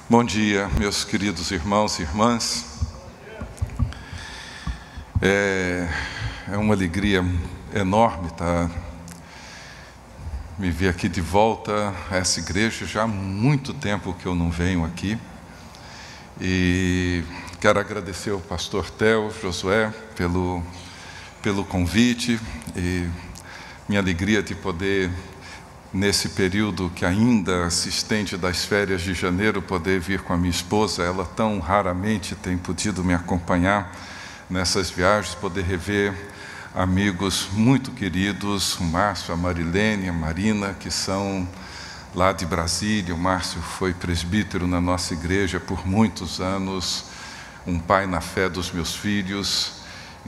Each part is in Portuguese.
Bom dia, meus queridos irmãos e irmãs. É uma alegria enorme me ver aqui de volta a essa igreja. Já há muito tempo que eu não venho aqui. E quero agradecer ao pastor Theo, Josué, pelo convite. E minha alegria de poder, nesse período que ainda se estende das férias de janeiro, poder vir com a minha esposa. Ela tão raramente tem podido me acompanhar nessas viagens, poder rever amigos muito queridos, o Márcio, a Marilene, a Marina, que são lá de Brasília. O Márcio foi presbítero na nossa igreja por muitos anos, um pai na fé dos meus filhos.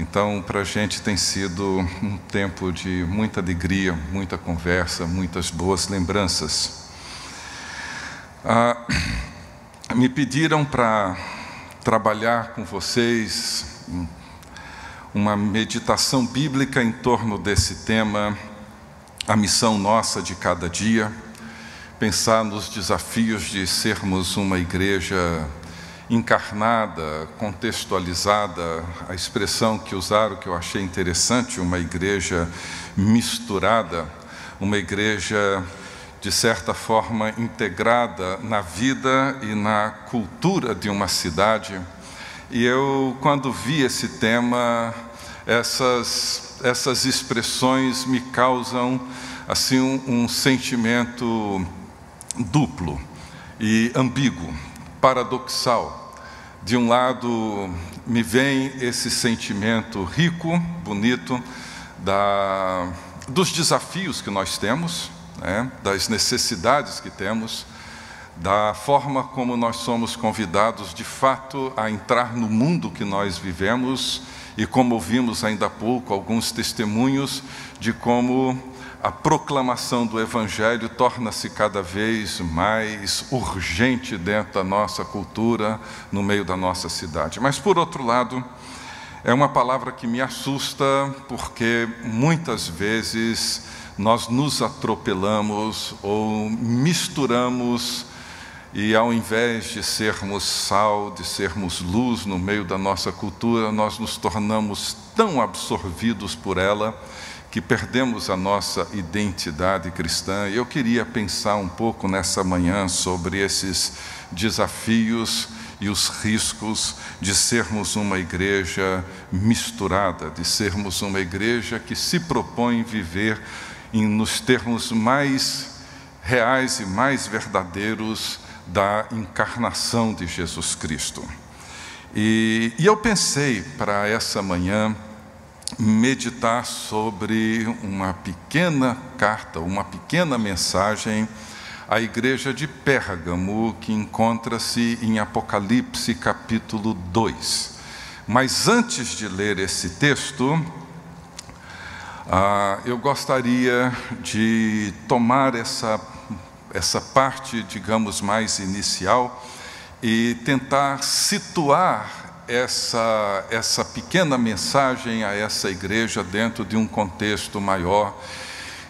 Então, para a gente tem sido um tempo de muita alegria, muita conversa, muitas boas lembranças. Me pediram para trabalhar com vocês uma meditação bíblica em torno desse tema, a missão nossa de cada dia, pensar nos desafios de sermos uma igreja encarnada, contextualizada. A expressão que usaram, que eu achei interessante, uma igreja misturada, uma igreja, de certa forma, integrada na vida e na cultura de uma cidade. E eu, quando vi esse tema, essas expressões me causam assim um sentimento duplo e ambíguo, paradoxal. De um lado, me vem esse sentimento rico, bonito, dos desafios que nós temos, das necessidades que temos, da forma como nós somos convidados, de fato, a entrar no mundo que nós vivemos, e como ouvimos ainda há pouco, alguns testemunhos de como a proclamação do Evangelho torna-se cada vez mais urgente dentro da nossa cultura, no meio da nossa cidade. Mas, por outro lado, é uma palavra que me assusta, porque muitas vezes nós nos atropelamos ou misturamos, e ao invés de sermos sal, de sermos luz no meio da nossa cultura, nós nos tornamos tão absorvidos por ela que perdemos a nossa identidade cristã. E eu queria pensar um pouco nessa manhã sobre esses desafios e os riscos de sermos uma igreja misturada, de sermos uma igreja que se propõe viver nos termos mais reais e mais verdadeiros da encarnação de Jesus Cristo. E eu pensei para essa manhã meditar sobre uma pequena carta, uma pequena mensagem à igreja de Pérgamo, que encontra-se em Apocalipse capítulo 2. Mas antes de ler esse texto, eu gostaria de tomar essa parte, digamos, mais inicial e tentar situar essa pequena mensagem a essa igreja dentro de um contexto maior,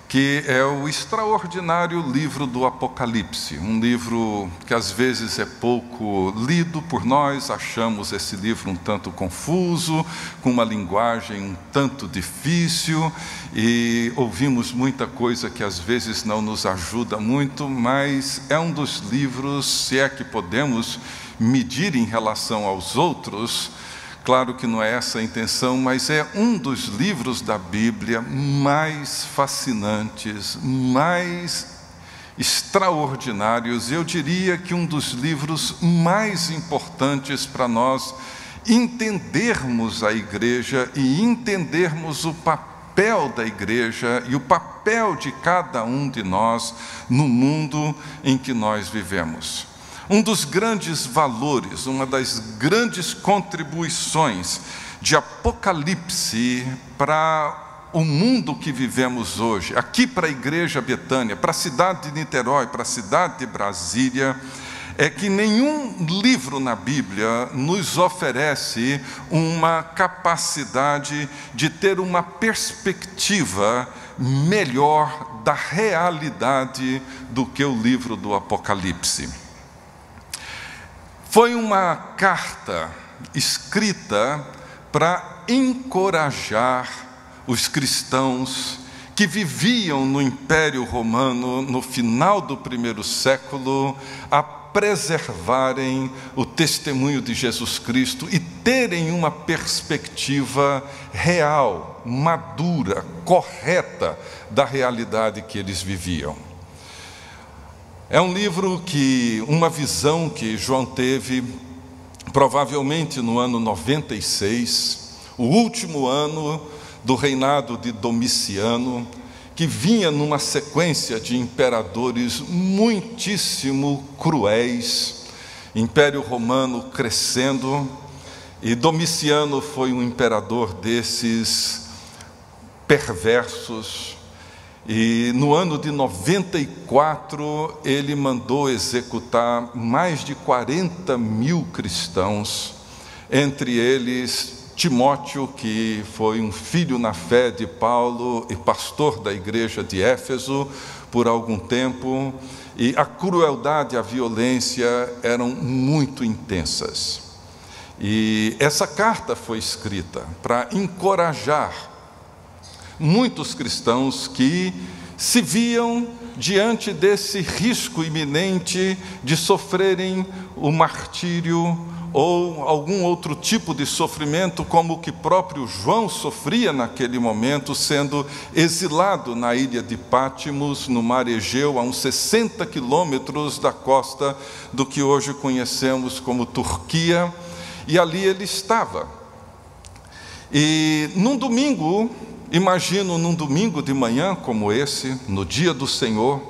que é o extraordinário livro do Apocalipse, um livro que às vezes é pouco lido por nós. Achamos esse livro um tanto confuso, com uma linguagem um tanto difícil, e ouvimos muita coisa que às vezes não nos ajuda muito, mas é um dos livros, se é que podemos medir em relação aos outros, claro que não é essa a intenção, mas é um dos livros da Bíblia mais fascinantes, mais extraordinários. Eu diria que um dos livros mais importantes para nós entendermos a igreja e entendermos o papel da igreja e o papel de cada um de nós no mundo em que nós vivemos. Um dos grandes valores, uma das grandes contribuições de Apocalipse para o mundo que vivemos hoje, aqui para a Igreja Betânia, para a cidade de Niterói, para a cidade de Brasília, é que nenhum livro na Bíblia nos oferece uma capacidade de ter uma perspectiva melhor da realidade do que o livro do Apocalipse. Foi uma carta escrita para encorajar os cristãos que viviam no Império Romano no final do primeiro século a preservarem o testemunho de Jesus Cristo e terem uma perspectiva real, madura, correta da realidade que eles viviam. É um livro uma visão que João teve, provavelmente no ano 96, o último ano do reinado de Domiciano, que vinha numa sequência de imperadores muitíssimo cruéis, Império Romano crescendo, e Domiciano foi um imperador desses perversos, e no ano de 94 ele mandou executar mais de 40.000 cristãos, entre eles Timóteo, que foi um filho na fé de Paulo e pastor da igreja de Éfeso por algum tempo, e a crueldade e a violência eram muito intensas. E essa carta foi escrita para encorajar muitos cristãos que se viam diante desse risco iminente de sofrerem o martírio ou algum outro tipo de sofrimento, como o que próprio João sofria naquele momento, sendo exilado na ilha de Pátimos, no mar Egeu, a uns 60 quilômetros da costa do que hoje conhecemos como Turquia, e ali ele estava. E num domingo, imagino num domingo de manhã como esse, no dia do Senhor,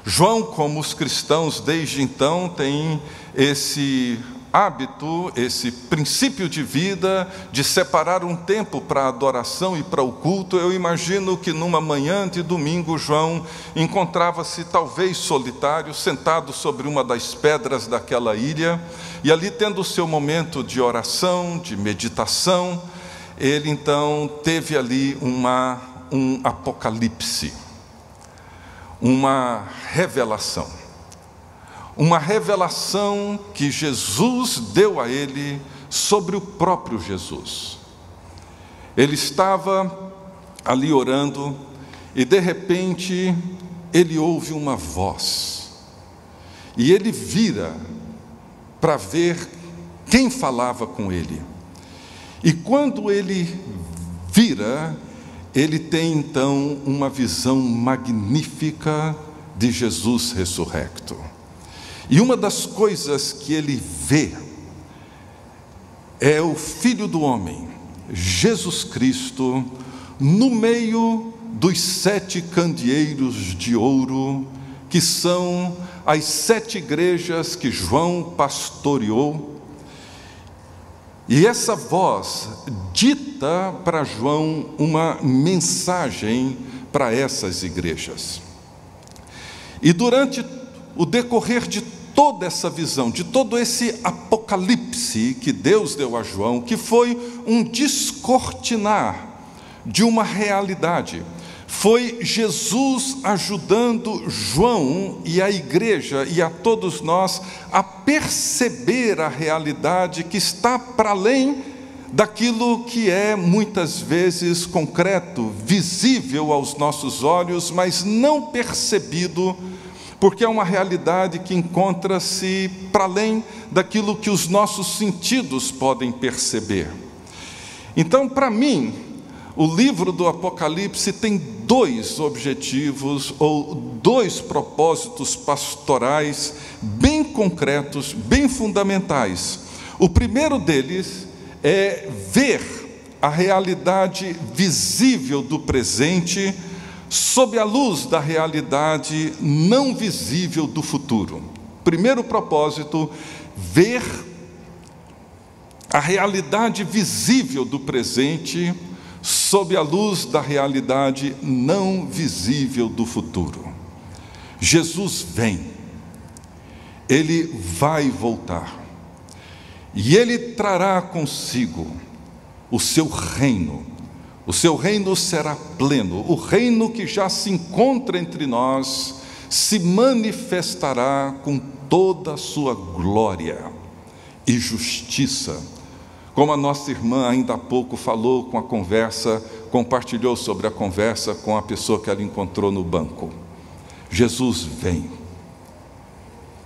João, como os cristãos desde então, tem esse hábito, esse princípio de vida de separar um tempo para a adoração e para o culto. Eu imagino que numa manhã de domingo João encontrava-se talvez solitário, sentado sobre uma das pedras daquela ilha, e ali tendo o seu momento de oração, de meditação, ele então teve ali um apocalipse, uma revelação. Uma revelação que Jesus deu a ele sobre o próprio Jesus. Ele estava ali orando e de repente ele ouve uma voz. E ele vira para ver quem falava com ele. E quando ele vira, ele tem então uma visão magnífica de Jesus ressurrecto. E uma das coisas que ele vê é o Filho do Homem, Jesus Cristo, no meio dos 7 candeeiros de ouro, que são as 7 igrejas que João pastoreou. E essa voz dita para João uma mensagem para essas igrejas. E durante o decorrer de toda essa visão, de todo esse apocalipse que Deus deu a João, que foi um descortinar de uma realidade, foi Jesus ajudando João e a igreja e a todos nós a perceber a realidade que está para além daquilo que é muitas vezes concreto, visível aos nossos olhos, mas não percebido, porque é uma realidade que encontra-se para além daquilo que os nossos sentidos podem perceber. Então, para mim, o livro do Apocalipse tem 2 objetivos ou 2 propósitos pastorais bem concretos, bem fundamentais. O primeiro deles é ver a realidade visível do presente sob a luz da realidade não visível do futuro. Primeiro propósito, ver a realidade visível do presente sob a luz da realidade não visível do futuro. Jesus vem, Ele vai voltar, e Ele trará consigo o seu reino. O seu reino será pleno, o reino que já se encontra entre nós se manifestará com toda a sua glória. e justiça. Como a nossa irmã ainda há pouco falou compartilhou sobre a conversa com a pessoa que ela encontrou no banco. Jesus vem.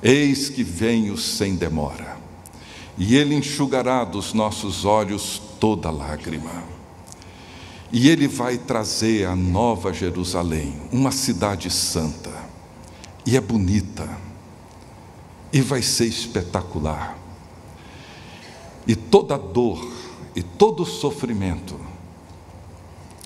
Eis que venho sem demora, e Ele enxugará dos nossos olhos toda lágrima. E Ele vai trazer a nova Jerusalém, uma cidade santa, e é bonita, e vai ser espetacular. E toda dor e todo sofrimento,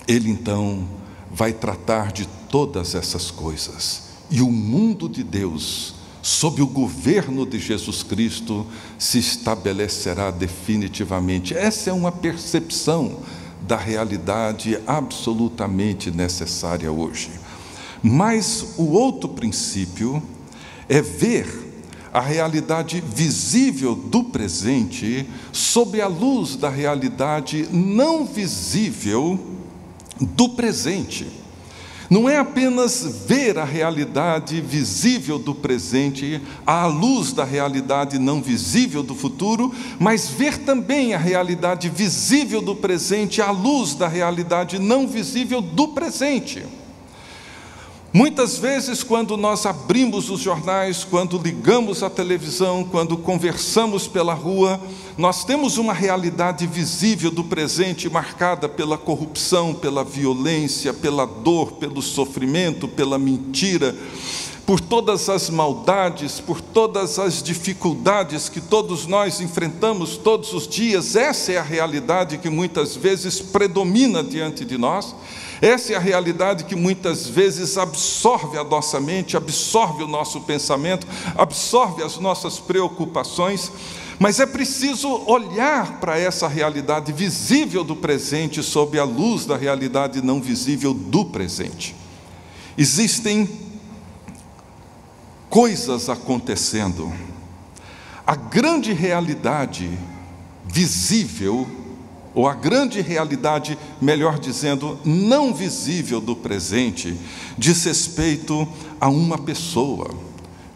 Ele então vai tratar de todas essas coisas. E o mundo de Deus, sob o governo de Jesus Cristo, se estabelecerá definitivamente. Essa é uma percepção da realidade absolutamente necessária hoje. Mas o outro princípio é ver a realidade visível do presente sob a luz da realidade não visível do presente. Não é apenas ver a realidade visível do presente à luz da realidade não visível do futuro, mas ver também a realidade visível do presente à luz da realidade não visível do presente. Muitas vezes, quando nós abrimos os jornais, quando ligamos a televisão, quando conversamos pela rua, nós temos uma realidade visível do presente marcada pela corrupção, pela violência, pela dor, pelo sofrimento, pela mentira, por todas as maldades, por todas as dificuldades que todos nós enfrentamos todos os dias. Essa é a realidade que muitas vezes predomina diante de nós. Essa é a realidade que muitas vezes absorve a nossa mente, absorve o nosso pensamento, absorve as nossas preocupações. Mas é preciso olhar para essa realidade visível do presente sob a luz da realidade não visível do presente. Existem coisas acontecendo. A grande realidade visível, ou a grande realidade, melhor dizendo, não visível do presente, diz respeito a uma pessoa,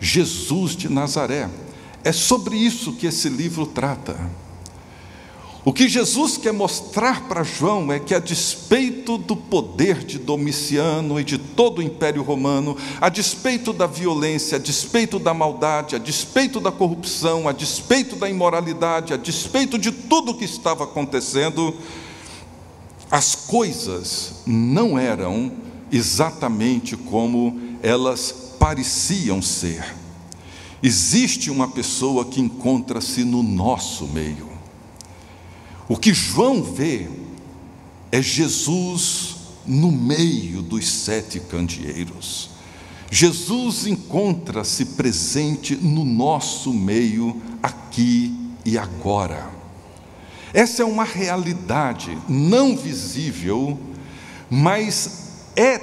Jesus de Nazaré. É sobre isso que esse livro trata. O que Jesus quer mostrar para João é que, a despeito do poder de Domiciano e de todo o Império Romano, a despeito da violência, a despeito da maldade, a despeito da corrupção, a despeito da imoralidade, a despeito de tudo o que estava acontecendo, as coisas não eram exatamente como elas pareciam ser. Existe uma pessoa que encontra-se no nosso meio. O que João vê é Jesus no meio dos 7 candeeiros. Jesus encontra-se presente no nosso meio, aqui e agora. Essa é uma realidade não visível, mas é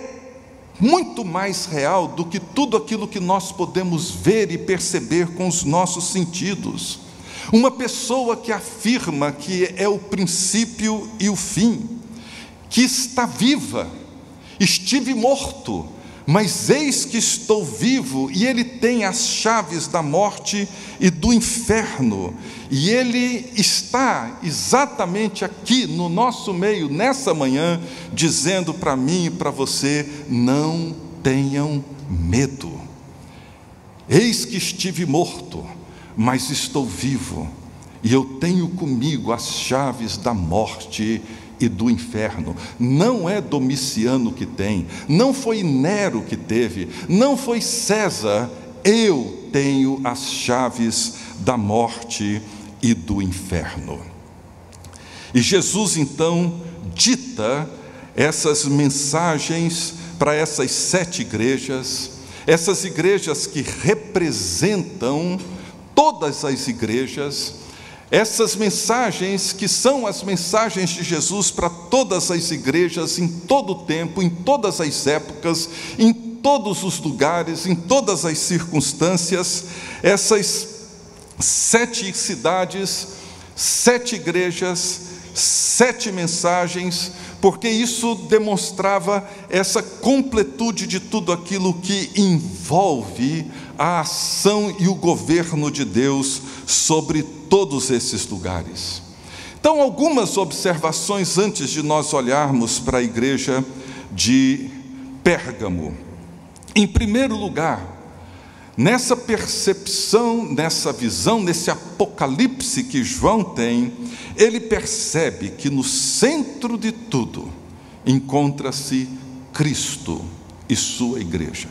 muito mais real do que tudo aquilo que nós podemos ver e perceber com os nossos sentidos. Uma pessoa que afirma que é o princípio e o fim, que está viva, estive morto, mas eis que estou vivo, e Ele tem as chaves da morte e do inferno, e Ele está exatamente aqui no nosso meio, nessa manhã, dizendo para mim e para você: não tenham medo. Eis que estive morto, mas estou vivo, e eu tenho comigo as chaves da morte e do inferno. Não é Domiciano que tem, não foi Nero que teve, não foi César. Eu tenho as chaves da morte e do inferno. E Jesus então dita essas mensagens para essas 7 igrejas, essas igrejas que representam todas as igrejas, essas mensagens que são as mensagens de Jesus para todas as igrejas, em todo o tempo, em todas as épocas, em todos os lugares, em todas as circunstâncias. Essas 7 cidades, 7 igrejas, 7 mensagens, porque isso demonstrava essa completude de tudo aquilo que envolve a ação e o governo de Deus sobre todos esses lugares. Então, algumas observações antes de nós olharmos para a igreja de Pérgamo. Em primeiro lugar, nessa percepção, nessa visão, nesse apocalipse que João tem, ele percebe que no centro de tudo encontra-se Cristo e sua igreja.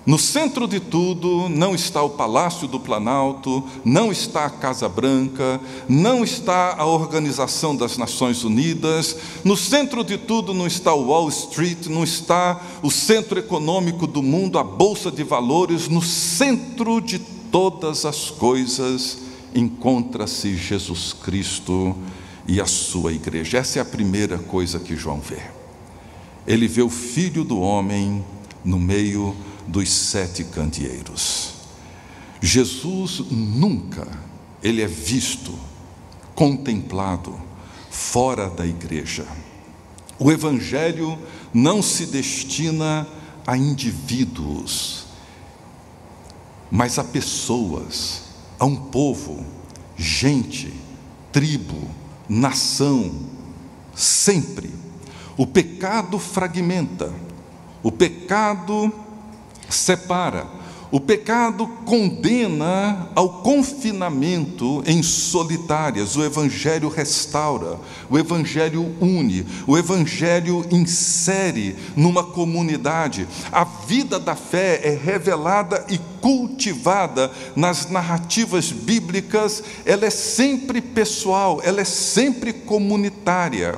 No centro de tudo não está o Palácio do Planalto, não está a Casa Branca, não está a Organização das Nações Unidas, no centro de tudo não está o Wall Street, não está o centro econômico do mundo, a Bolsa de Valores. No centro de todas as coisas encontra-se Jesus Cristo e a sua igreja. Essa é a primeira coisa que João vê. Ele vê o Filho do Homem no meio dos 7 candeeiros. Jesus nunca, ele é visto, contemplado, fora da igreja. O Evangelho não se destina a indivíduos, mas a pessoas, a um povo, gente, tribo, nação, sempre. O pecado fragmenta, o pecado separa, o pecado condena ao confinamento em solitárias. O Evangelho restaura, o Evangelho une, o Evangelho insere numa comunidade. A vida da fé é revelada e cultivada nas narrativas bíblicas. Ela é sempre pessoal, ela é sempre comunitária,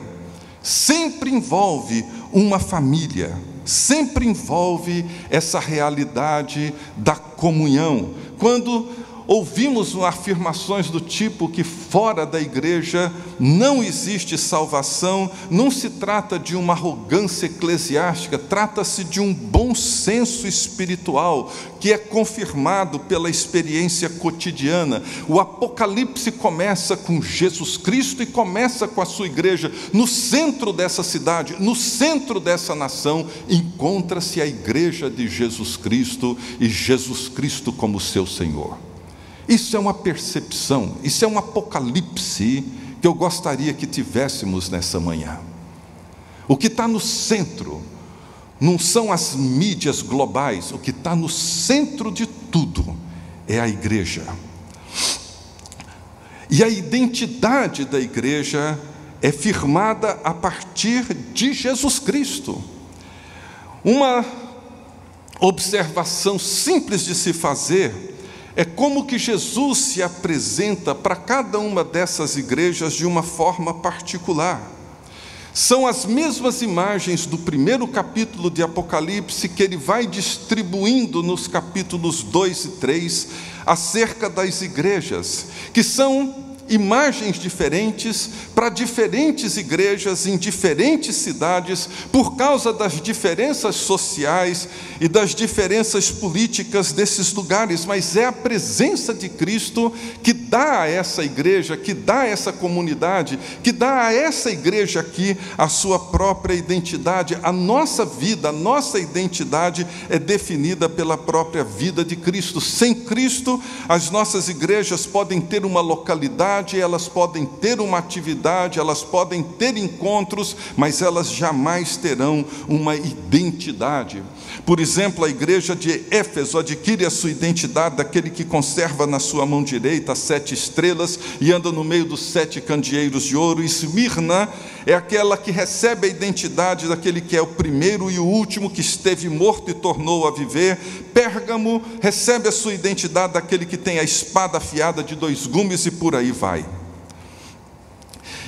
sempre envolve uma família, sempre envolve essa realidade da comunhão. Quando ouvimos afirmações do tipo que fora da igreja não existe salvação, não se trata de uma arrogância eclesiástica, trata-se de um bom senso espiritual que é confirmado pela experiência cotidiana. O Apocalipse começa com Jesus Cristo e começa com a sua igreja. No centro dessa cidade, no centro dessa nação, encontra-se a igreja de Jesus Cristo e Jesus Cristo como seu Senhor. Isso é uma percepção, isso é um apocalipse que eu gostaria que tivéssemos nessa manhã. O que está no centro não são as mídias globais, o que está no centro de tudo é a igreja. E a identidade da igreja é firmada a partir de Jesus Cristo. Uma observação simples de se fazer é como que Jesus se apresenta para cada uma dessas igrejas de uma forma particular. São as mesmas imagens do primeiro capítulo de Apocalipse que ele vai distribuindo nos capítulos 2 e 3 acerca das igrejas, que são imagens diferentes para diferentes igrejas em diferentes cidades, por causa das diferenças sociais e das diferenças políticas desses lugares, mas é a presença de Cristo que dá a essa igreja, que dá a essa comunidade, que dá a essa igreja aqui a sua própria identidade. A nossa vida, a nossa identidade é definida pela própria vida de Cristo. Sem Cristo, as nossas igrejas podem ter uma localidade, elas podem ter uma atividade, elas podem ter encontros, mas elas jamais terão uma identidade. Por exemplo, a igreja de Éfeso adquire a sua identidade daquele que conserva na sua mão direita as 7 estrelas e anda no meio dos 7 candeeiros de ouro. E Esmirna é aquela que recebe a identidade daquele que é o primeiro e o último, que esteve morto e tornou a viver. Pérgamo recebe a sua identidade daquele que tem a espada afiada de 2 gumes, e por aí vai.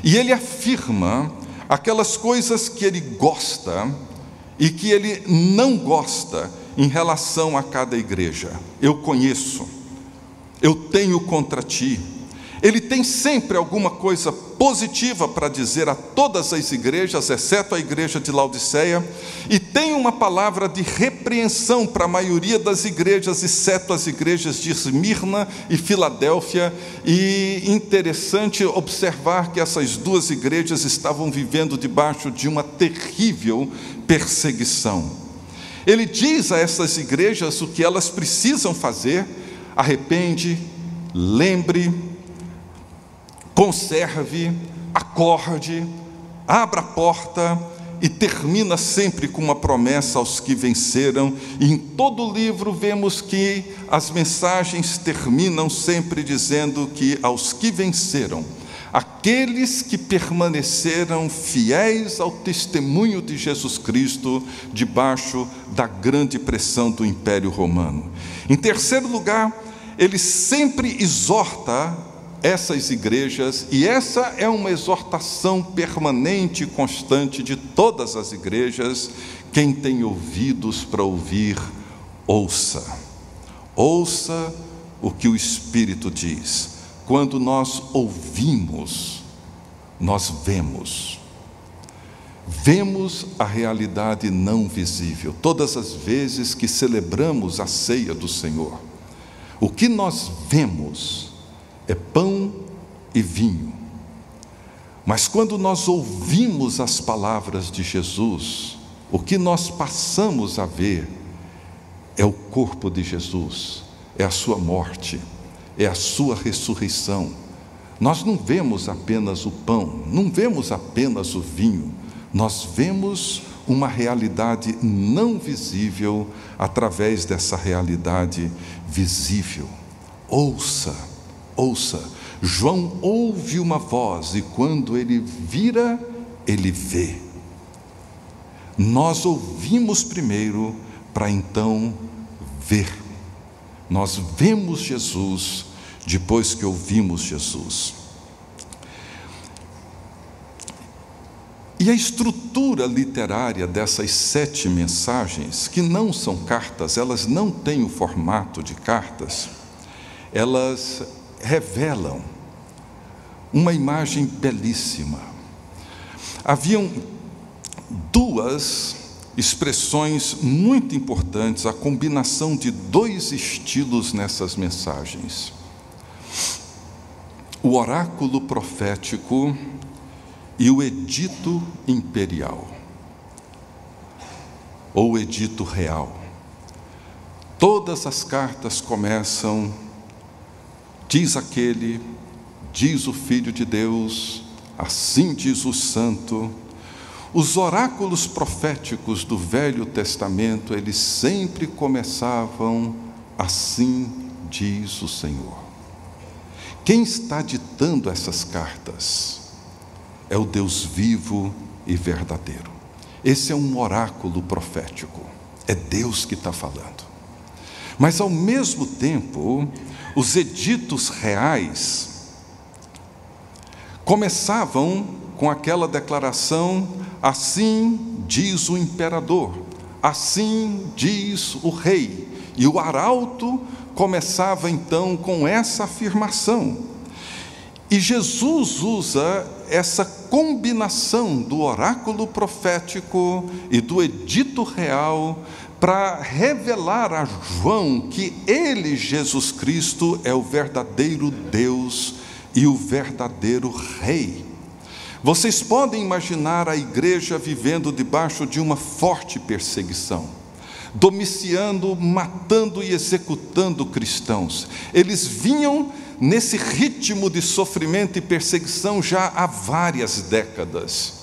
E ele afirma aquelas coisas que ele gosta e que ele não gosta em relação a cada igreja. Eu conheço, eu tenho contra ti. Ele tem sempre alguma coisa positiva para dizer a todas as igrejas, exceto a igreja de Laodiceia, e tem uma palavra de repreensão para a maioria das igrejas, exceto as igrejas de Esmirna e Filadélfia. E interessante observar que essas 2 igrejas estavam vivendo debaixo de uma terrível perseguição. Ele diz a essas igrejas o que elas precisam fazer: arrepende, lembre, conserve, acorde, abra a porta, e termina sempre com uma promessa aos que venceram. E em todo o livro vemos que as mensagens terminam sempre dizendo que aos que venceram, aqueles que permaneceram fiéis ao testemunho de Jesus Cristo debaixo da grande pressão do Império Romano. Em terceiro lugar, ele sempre exorta essas igrejas, e essa é uma exortação permanente e constante de todas as igrejas: quem tem ouvidos para ouvir, ouça. Ouça o que o Espírito diz. Quando nós ouvimos, nós vemos. Vemos a realidade não visível. Todas as vezes que celebramos a ceia do Senhor, o que nós vemos é pão e vinho. Mas quando nós ouvimos as palavras de Jesus, o que nós passamos a ver é o corpo de Jesus, é a sua morte, é a sua ressurreição. Nós não vemos apenas o pão, não vemos apenas o vinho, nós vemos uma realidade não visível através dessa realidade visível. Ouça. João ouve uma voz, e quando ele vira, ele vê. Nós ouvimos primeiro para então ver. Nós vemos Jesus depois que ouvimos Jesus. E a estrutura literária dessas 7 mensagens, que não são cartas, elas não têm o formato de cartas, elas revelam uma imagem belíssima. Haviam 2 expressões muito importantes, a combinação de 2 estilos nessas mensagens: o oráculo profético e o edito imperial, ou edito real. Todas as cartas começam: diz aquele, diz o Filho de Deus, assim diz o Santo. Os oráculos proféticos do Velho Testamento, eles sempre começavam: assim diz o Senhor. Quem está ditando essas cartas é o Deus vivo e verdadeiro. Esse é um oráculo profético, é Deus que está falando. Mas ao mesmo tempo, os editos reais começavam com aquela declaração: assim diz o imperador, assim diz o rei. E o arauto começava então com essa afirmação. E Jesus usa essa combinação do oráculo profético e do edito real para revelar a João que ele, Jesus Cristo, é o verdadeiro Deus e o verdadeiro Rei. Vocês podem imaginar a igreja vivendo debaixo de uma forte perseguição, Domiciano matando e executando cristãos. Eles vinham nesse ritmo de sofrimento e perseguição já há várias décadas.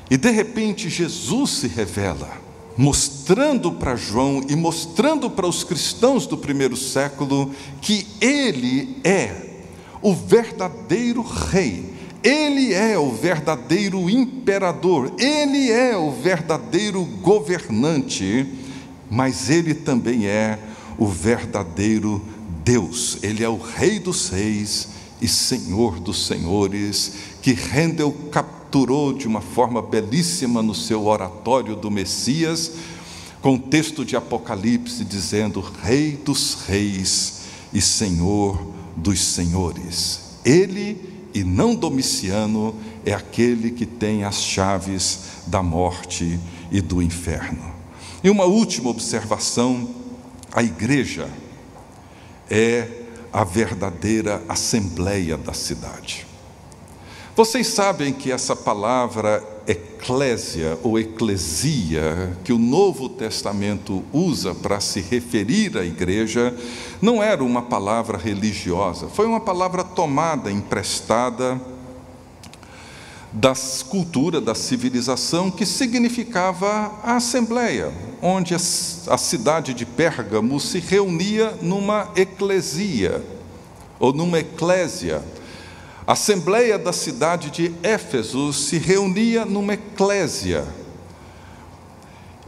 E de repente Jesus se revela, mostrando para João e mostrando para os cristãos do primeiro século que ele é o verdadeiro rei, ele é o verdadeiro imperador, ele é o verdadeiro governante, mas ele também é o verdadeiro Deus. Ele é o Rei dos Reis e Senhor dos Senhores, que Handel capturou de uma forma belíssima no seu oratório do Messias, com o texto de Apocalipse dizendo: Rei dos Reis e Senhor dos Senhores. Ele, e não Domiciano, é aquele que tem as chaves da morte e do inferno. E uma última observação: a igreja é a verdadeira assembleia da cidade. Vocês sabem que essa palavra eclésia ou eclesia, que o Novo Testamento usa para se referir à igreja, não era uma palavra religiosa, foi uma palavra tomada, emprestada da cultura, da civilização, que significava a assembleia, onde a cidade de Pérgamo se reunia numa eclesia, ou numa eclésia. A assembleia da cidade de Éfeso se reunia numa eclésia.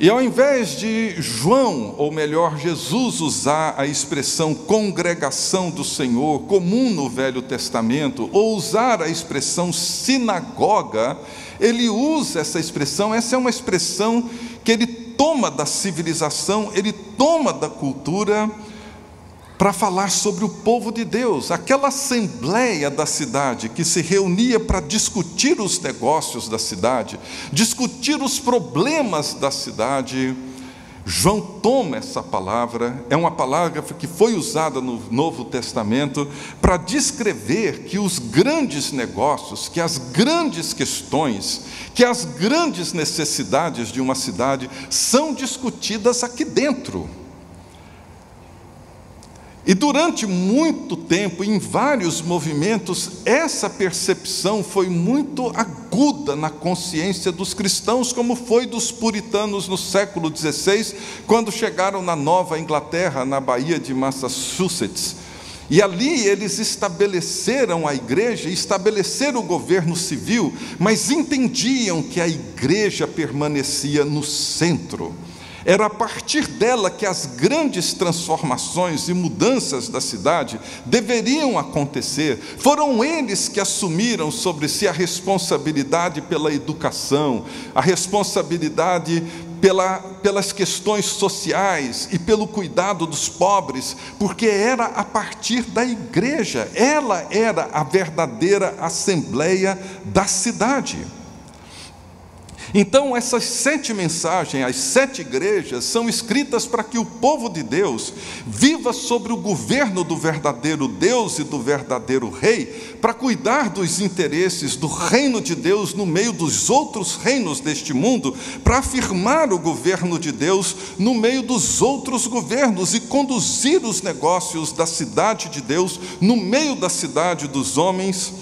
E ao invés de João, ou melhor, Jesus, usar a expressão congregação do Senhor, comum no Velho Testamento, ou usar a expressão sinagoga, ele usa essa expressão. Essa é uma expressão que ele toma da civilização, ele toma da cultura, para falar sobre o povo de Deus. Aquela assembleia da cidade que se reunia para discutir os negócios da cidade, discutir os problemas da cidade. João toma essa palavra, é uma palavra que foi usada no Novo Testamento para descrever que os grandes negócios, que as grandes questões, que as grandes necessidades de uma cidade são discutidas aqui dentro. E durante muito tempo, em vários movimentos, essa percepção foi muito aguda na consciência dos cristãos, como foi dos puritanos no século XVI, quando chegaram na Nova Inglaterra, na Baía de Massachusetts. E ali eles estabeleceram a igreja, estabeleceram o governo civil, mas entendiam que a igreja permanecia no centro. Era a partir dela que as grandes transformações e mudanças da cidade deveriam acontecer. Foram eles que assumiram sobre si a responsabilidade pela educação, a responsabilidade pelas questões sociais e pelo cuidado dos pobres, porque era a partir da igreja, ela era a verdadeira assembleia da cidade. Então, essas 7 mensagens, as 7 igrejas, são escritas para que o povo de Deus viva sobre o governo do verdadeiro Deus e do verdadeiro Rei, para cuidar dos interesses do reino de Deus no meio dos outros reinos deste mundo, para afirmar o governo de Deus no meio dos outros governos e conduzir os negócios da cidade de Deus no meio da cidade dos homens.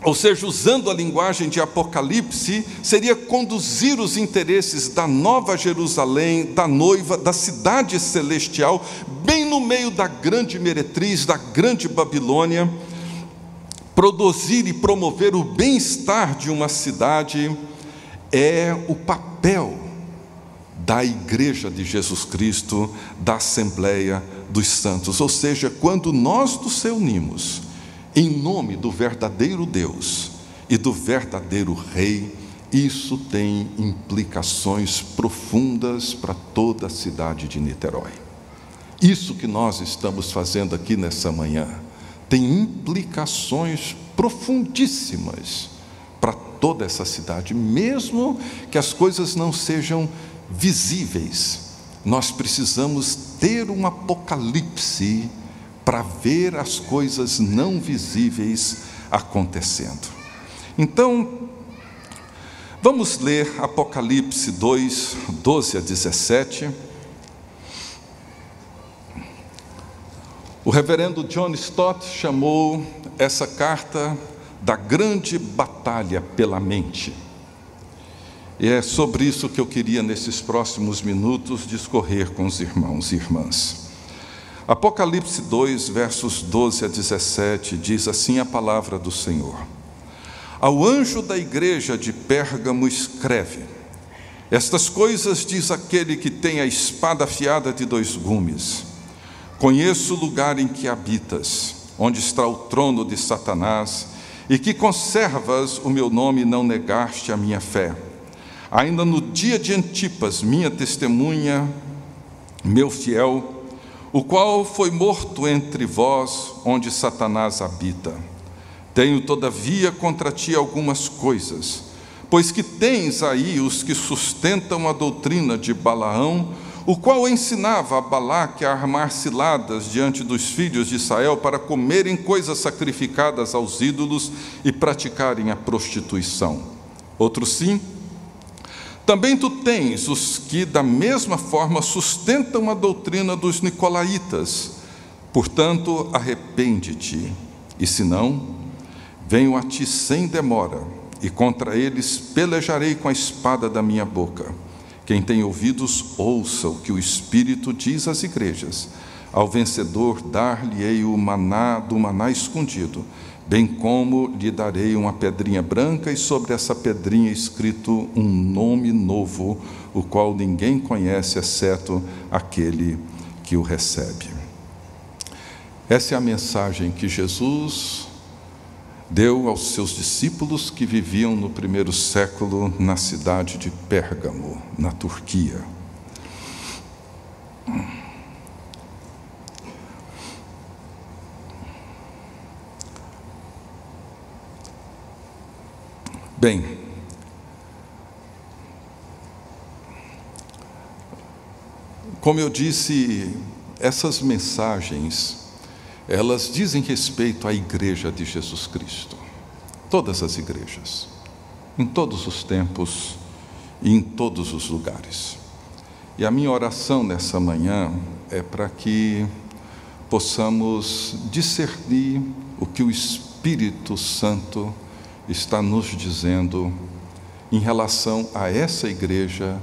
Ou seja, usando a linguagem de Apocalipse, seria conduzir os interesses da Nova Jerusalém, da noiva, da cidade celestial, bem no meio da grande meretriz, da grande Babilônia, produzir e promover o bem-estar de uma cidade. É o papel da Igreja de Jesus Cristo, da Assembleia dos Santos. Ou seja, quando nós nos reunimos em nome do verdadeiro Deus e do verdadeiro Rei, isso tem implicações profundas para toda a cidade de Niterói. Isso que nós estamos fazendo aqui nessa manhã tem implicações profundíssimas para toda essa cidade, mesmo que as coisas não sejam visíveis. Nós precisamos ter um apocalipse para ver as coisas não visíveis acontecendo. Então, vamos ler Apocalipse 2, 12 a 17. O reverendo John Stott chamou essa carta da grande batalha pela mente. E é sobre isso que eu queria, nesses próximos minutos, discorrer com os irmãos e irmãs. Apocalipse 2, versos 12 a 17, diz assim a palavra do Senhor: Ao anjo da igreja de Pérgamo escreve: Estas coisas diz aquele que tem a espada afiada de 2 gumes. Conheço o lugar em que habitas, onde está o trono de Satanás, e que conservas o meu nome e não negaste a minha fé. Ainda no dia de Antipas, minha testemunha, meu fiel, o qual foi morto entre vós, onde Satanás habita. Tenho, todavia, contra ti algumas coisas, pois que tens aí os que sustentam a doutrina de Balaão, o qual ensinava a Balaque a armar ciladas diante dos filhos de Israel para comerem coisas sacrificadas aos ídolos e praticarem a prostituição. Outro sim. Também tu tens os que da mesma forma sustentam a doutrina dos nicolaítas. Portanto, arrepende-te, e se não, venho a ti sem demora, e contra eles pelejarei com a espada da minha boca. Quem tem ouvidos, ouça o que o Espírito diz às igrejas. Ao vencedor dar-lhe-ei o maná do maná escondido, bem como lhe darei uma pedrinha branca, e sobre essa pedrinha escrito um nome novo, o qual ninguém conhece, exceto aquele que o recebe. Essa é a mensagem que Jesus deu aos seus discípulos que viviam no primeiro século na cidade de Pérgamo, na Turquia. Bem, como eu disse, essas mensagens, elas dizem respeito à Igreja de Jesus Cristo. Todas as igrejas, em todos os tempos e em todos os lugares. E a minha oração nessa manhã é para que possamos discernir o que o Espírito Santo está nos dizendo em relação a essa igreja,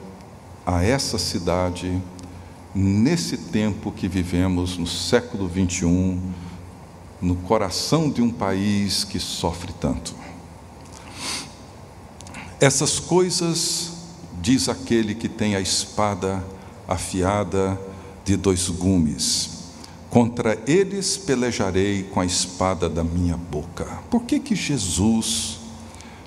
a essa cidade, nesse tempo que vivemos, no século 21, no coração de um país que sofre tanto. Essas coisas, diz aquele que tem a espada afiada de 2 gumes, contra eles pelejarei com a espada da minha boca. Por que Jesus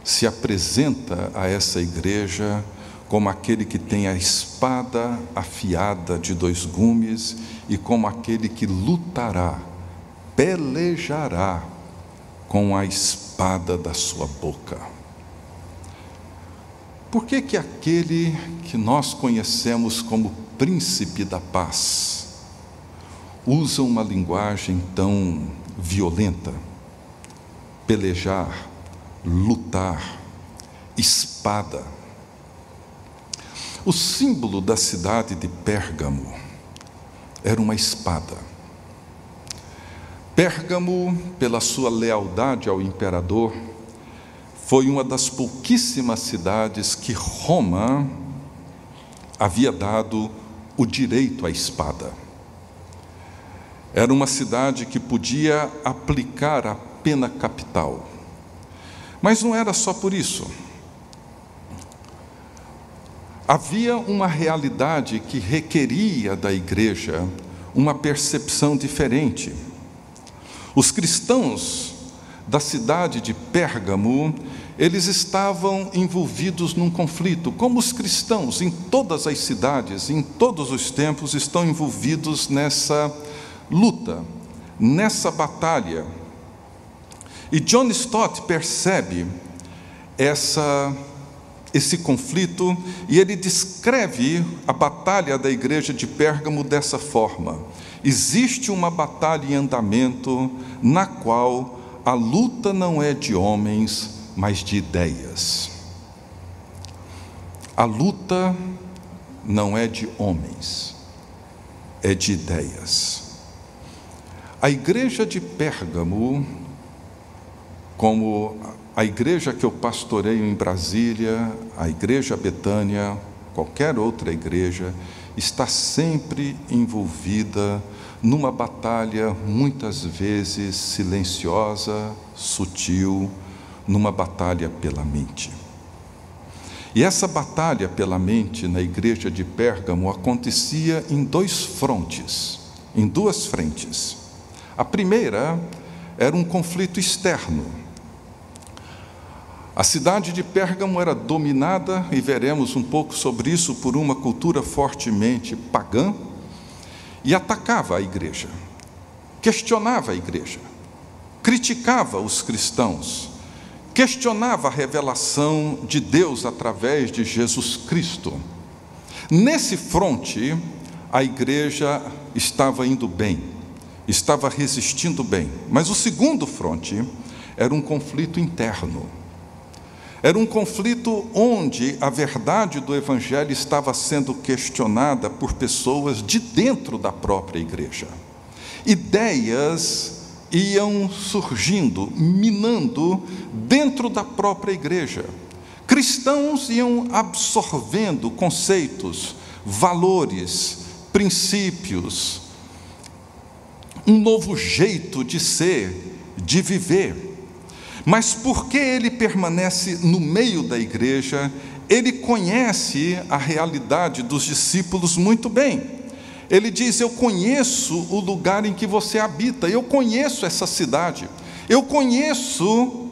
se apresenta a essa igreja como aquele que tem a espada afiada de 2 gumes e como aquele que lutará, pelejará com a espada da sua boca? Por que aquele que nós conhecemos como príncipe da paz usa uma linguagem tão violenta? Pelejar, lutar, espada. O símbolo da cidade de Pérgamo era uma espada. Pérgamo, pela sua lealdade ao imperador, foi uma das pouquíssimas cidades que Roma havia dado o direito à espada. Era uma cidade que podia aplicar a pena capital. Mas não era só por isso. Havia uma realidade que requeria da igreja uma percepção diferente. Os cristãos da cidade de Pérgamo, eles estavam envolvidos num conflito, como os cristãos em todas as cidades, em todos os tempos, estão envolvidos nessa luta, nessa batalha. E John Stott percebe esse conflito, e ele descreve a batalha da igreja de Pérgamo dessa forma: existe uma batalha em andamento, na qual a luta não é de homens, mas de ideias. A luta não é de homens, é de ideias. A igreja de Pérgamo, como a igreja que eu pastoreio em Brasília, a igreja Betânia, qualquer outra igreja, está sempre envolvida numa batalha, muitas vezes silenciosa, sutil, numa batalha pela mente. E essa batalha pela mente na igreja de Pérgamo acontecia em 2 frontes, em 2 frentes. A primeira era um conflito externo. A cidade de Pérgamo era dominada, e veremos um pouco sobre isso, por uma cultura fortemente pagã, e atacava a igreja, questionava a igreja, criticava os cristãos, questionava a revelação de Deus através de Jesus Cristo. Nesse fronte, a igreja estava indo bem, estava resistindo bem. Mas o segundo fronte era um conflito interno. Era um conflito onde a verdade do Evangelho estava sendo questionada por pessoas de dentro da própria igreja. Ideias iam surgindo, minando dentro da própria igreja. Cristãos iam absorvendo conceitos, valores, princípios, um novo jeito de ser, de viver. Mas porque ele permanece no meio da igreja, ele conhece a realidade dos discípulos muito bem. Ele diz: eu conheço o lugar em que você habita, eu conheço essa cidade, eu conheço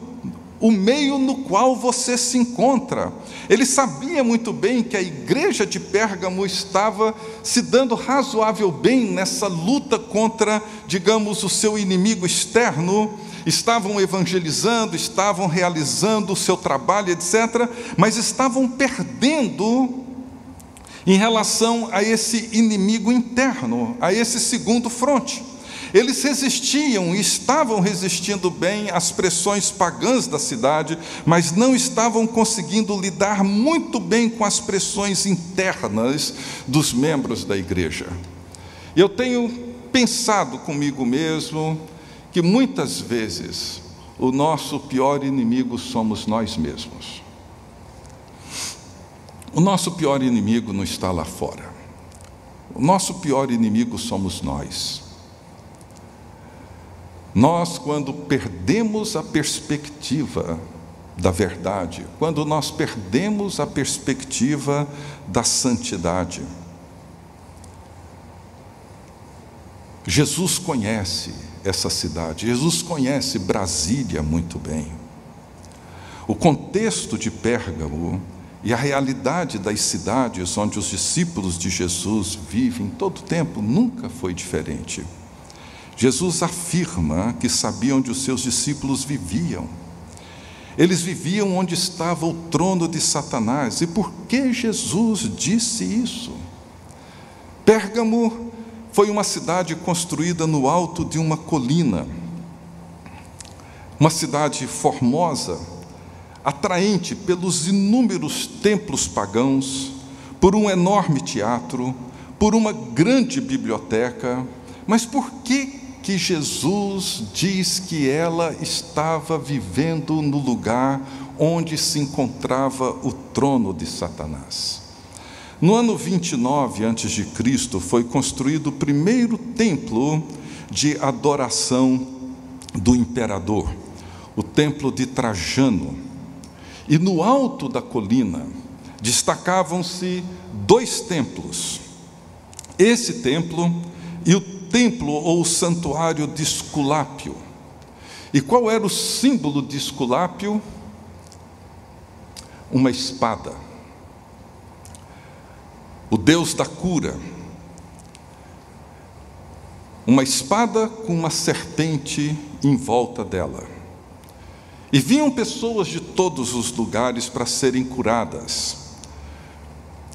o meio no qual você se encontra. Ele sabia muito bem que a igreja de Pérgamo estava se dando razoável bem nessa luta contra, digamos, o seu inimigo externo. Estavam evangelizando, estavam realizando o seu trabalho, etc., mas estavam perdendo em relação a esse inimigo interno, a esse segundo fronte. Eles resistiam e estavam resistindo bem às pressões pagãs da cidade, mas não estavam conseguindo lidar muito bem com as pressões internas dos membros da igreja. Eu tenho pensado comigo mesmo que muitas vezes o nosso pior inimigo somos nós mesmos. O nosso pior inimigo não está lá fora. O nosso pior inimigo somos nós. Nós, quando perdemos a perspectiva da verdade, quando nós perdemos a perspectiva da santidade, Jesus conhece essa cidade, Jesus conhece Brasília muito bem. O contexto de Pérgamo e a realidade das cidades onde os discípulos de Jesus vivem todo o tempo nunca foi diferente. Jesus afirma que sabia onde os seus discípulos viviam. Eles viviam onde estava o trono de Satanás. E por que Jesus disse isso? Pérgamo foi uma cidade construída no alto de uma colina, uma cidade formosa, atraente pelos inúmeros templos pagãos, por um enorme teatro, por uma grande biblioteca. Mas por que Jesus diz que ela estava vivendo no lugar onde se encontrava o trono de Satanás? No ano 29 a.C., foi construído o primeiro templo de adoração do imperador, o templo de Trajano. E no alto da colina destacavam-se dois templos. Esse templo e o templo ou o santuário de Esculápio. E qual era o símbolo de Esculápio? Uma espada. O Deus da cura. Uma espada com uma serpente em volta dela. E vinham pessoas de todos os lugares para serem curadas.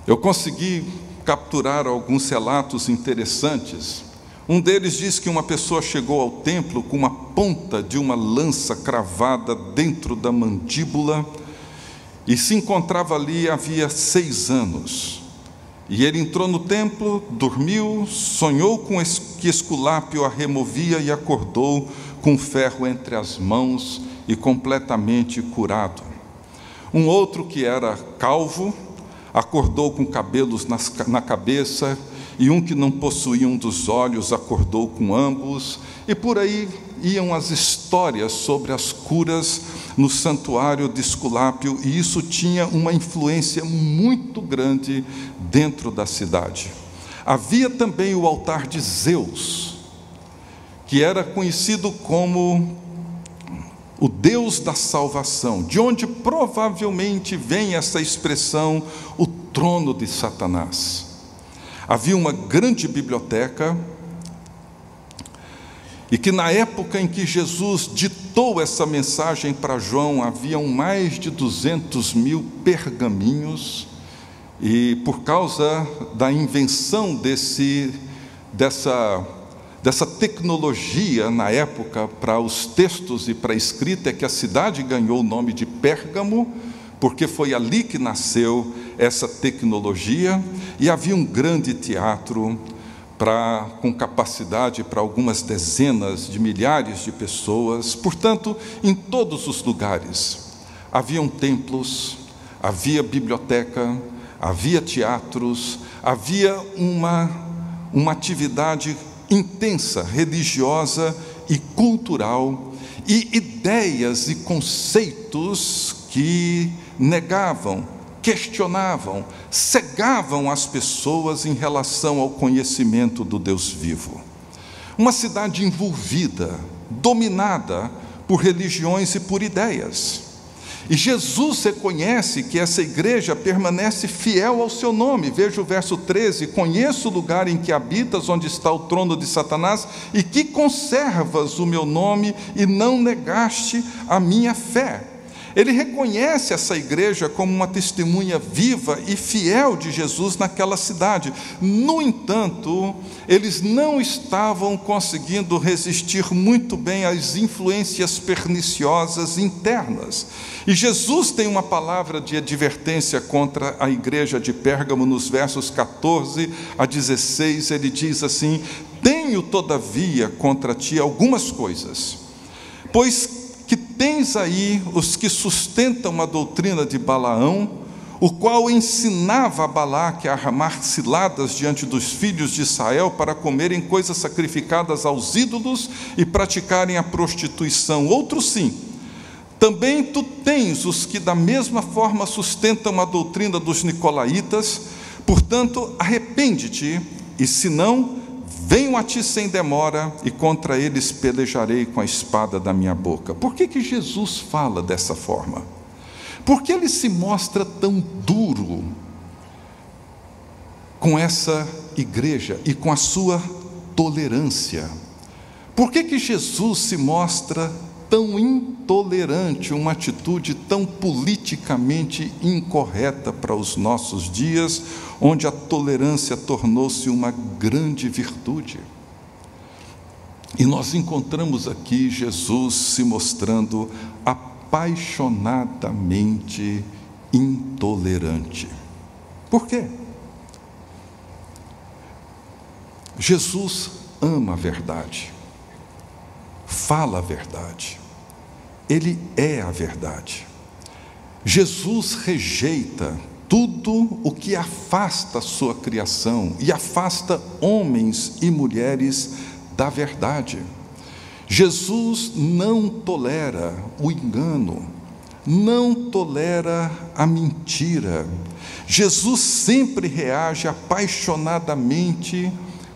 Eu consegui capturar alguns relatos interessantes. Um deles diz que uma pessoa chegou ao templo com uma ponta de uma lança cravada dentro da mandíbula e se encontrava ali havia 6 anos. E ele entrou no templo, dormiu, sonhou com que Esculápio a removia e acordou com ferro entre as mãos e completamente curado. Um outro que era calvo, acordou com cabelos na cabeça, e um que não possuía um dos olhos acordou com ambos, e por aí iam as histórias sobre as curas no santuário de Esculápio, e isso tinha uma influência muito grande dentro da cidade. Havia também o altar de Zeus, que era conhecido como o Deus da salvação, de onde provavelmente vem essa expressão, o trono de Satanás. Havia uma grande biblioteca, e que na época em que Jesus ditou essa mensagem para João, haviam mais de 200.000 pergaminhos, E por causa da invenção dessa tecnologia na época para os textos e para a escrita, é que a cidade ganhou o nome de Pérgamo, porque foi ali que nasceu essa tecnologia, e havia um grande teatro com capacidade para algumas dezenas de milhares de pessoas. Portanto, em todos os lugares haviam templos, havia biblioteca, havia teatros, havia uma atividade intensa, religiosa e cultural, e ideias e conceitos que negavam, questionavam, cegavam as pessoas em relação ao conhecimento do Deus vivo. Uma cidade envolvida, dominada por religiões e por ideias. E Jesus reconhece que essa igreja permanece fiel ao seu nome. Veja o verso 13: conheço o lugar em que habitas, onde está o trono de Satanás, e que conservas o meu nome e não negaste a minha fé. Ele reconhece essa igreja como uma testemunha viva e fiel de Jesus naquela cidade. No entanto, eles não estavam conseguindo resistir muito bem às influências perniciosas internas. E Jesus tem uma palavra de advertência contra a igreja de Pérgamo, nos versos 14 a 16, ele diz assim: tenho todavia contra ti algumas coisas, pois que tens aí os que sustentam a doutrina de Balaão, o qual ensinava a Balaque a armar ciladas diante dos filhos de Israel para comerem coisas sacrificadas aos ídolos e praticarem a prostituição. Outros sim. Também tu tens os que da mesma forma sustentam a doutrina dos nicolaítas. Portanto, arrepende-te, e se não, venho a ti sem demora, e contra eles pelejarei com a espada da minha boca. Por que Jesus fala dessa forma? Porque ele se mostra tão duro com essa igreja e com a sua tolerância? Por que Jesus se mostra tão intolerante, uma atitude tão politicamente incorreta para os nossos dias, onde a tolerância tornou-se uma grande virtude? E nós encontramos aqui Jesus se mostrando apaixonadamente intolerante. Por quê? Jesus ama a verdade, fala a verdade, ele é a verdade. Jesus rejeita tudo o que afasta a sua criação e afasta homens e mulheres da verdade. Jesus não tolera o engano, não tolera a mentira. Jesus sempre reage apaixonadamente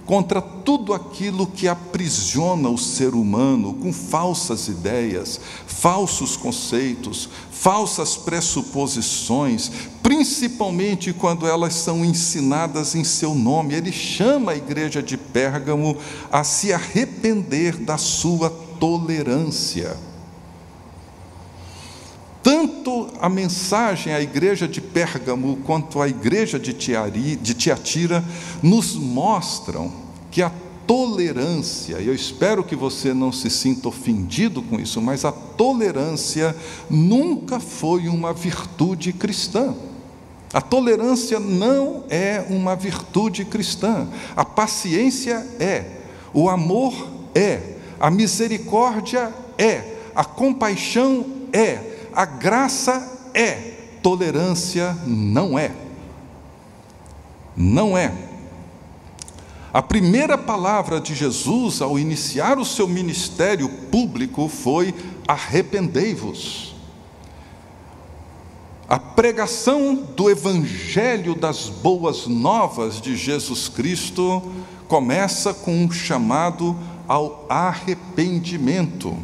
contra tudo aquilo que aprisiona o ser humano com falsas ideias, falsos conceitos, falsas pressuposições, principalmente quando elas são ensinadas em seu nome. Ele chama a igreja de Pérgamo a se arrepender da sua tolerância. Tanto a mensagem à igreja de Pérgamo quanto à igreja de Tiatira nos mostram que a tolerância, e eu espero que você não se sinta ofendido com isso, mas a tolerância nunca foi uma virtude cristã. A tolerância não é uma virtude cristã. A paciência é, o amor é, a misericórdia é, a compaixão é, a graça é, tolerância não é. Não é. A primeira palavra de Jesus ao iniciar o seu ministério público foi: arrependei-vos. A pregação do Evangelho das Boas Novas de Jesus Cristo começa com um chamado ao arrependimento.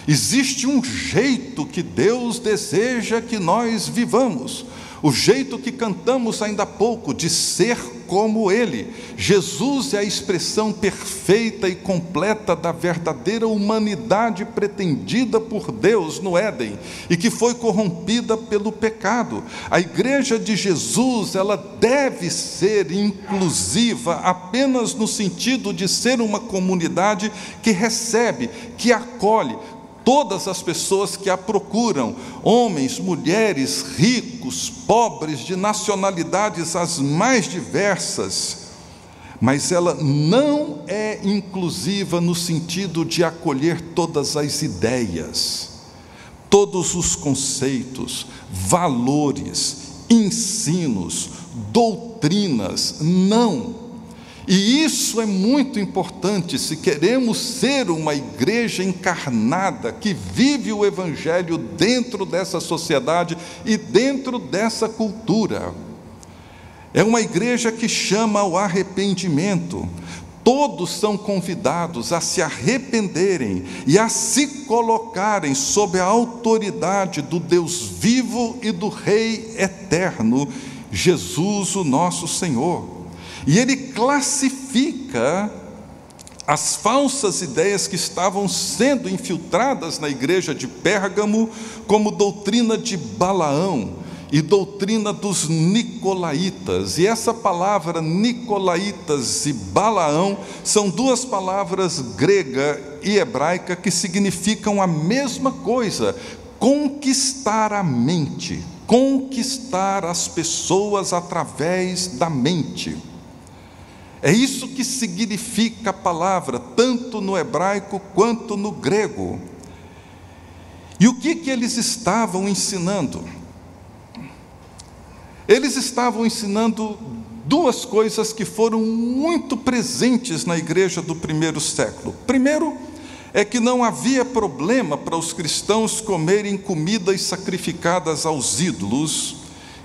Existe um jeito que Deus deseja que nós vivamos, O jeito que cantamos ainda há pouco, de ser como Ele. Jesus é a expressão perfeita e completa da verdadeira humanidade pretendida por Deus no Éden e que foi corrompida pelo pecado. A igreja de Jesus, ela deve ser inclusiva apenas no sentido de ser uma comunidade que recebe, que acolhe todas as pessoas que a procuram, homens, mulheres, ricos, pobres, de nacionalidades as mais diversas, mas ela não é inclusiva no sentido de acolher todas as ideias, todos os conceitos, valores, ensinos, doutrinas, não. E isso é muito importante se queremos ser uma igreja encarnada, que vive o Evangelho dentro dessa sociedade e dentro dessa cultura. É uma igreja que chama ao arrependimento. Todos são convidados a se arrependerem e a se colocarem sob a autoridade do Deus vivo e do Rei eterno, Jesus, o nosso Senhor. E ele classifica as falsas ideias que estavam sendo infiltradas na igreja de Pérgamo como doutrina de Balaão e doutrina dos nicolaítas. E essa palavra nicolaítas e Balaão são duas palavras grega e hebraica que significam a mesma coisa: conquistar a mente, conquistar as pessoas através da mente. É isso que significa a palavra, tanto no hebraico quanto no grego. E o que eles estavam ensinando? Eles estavam ensinando duas coisas que foram muito presentes na igreja do primeiro século. Primeiro, é que não havia problema para os cristãos comerem comidas sacrificadas aos ídolos.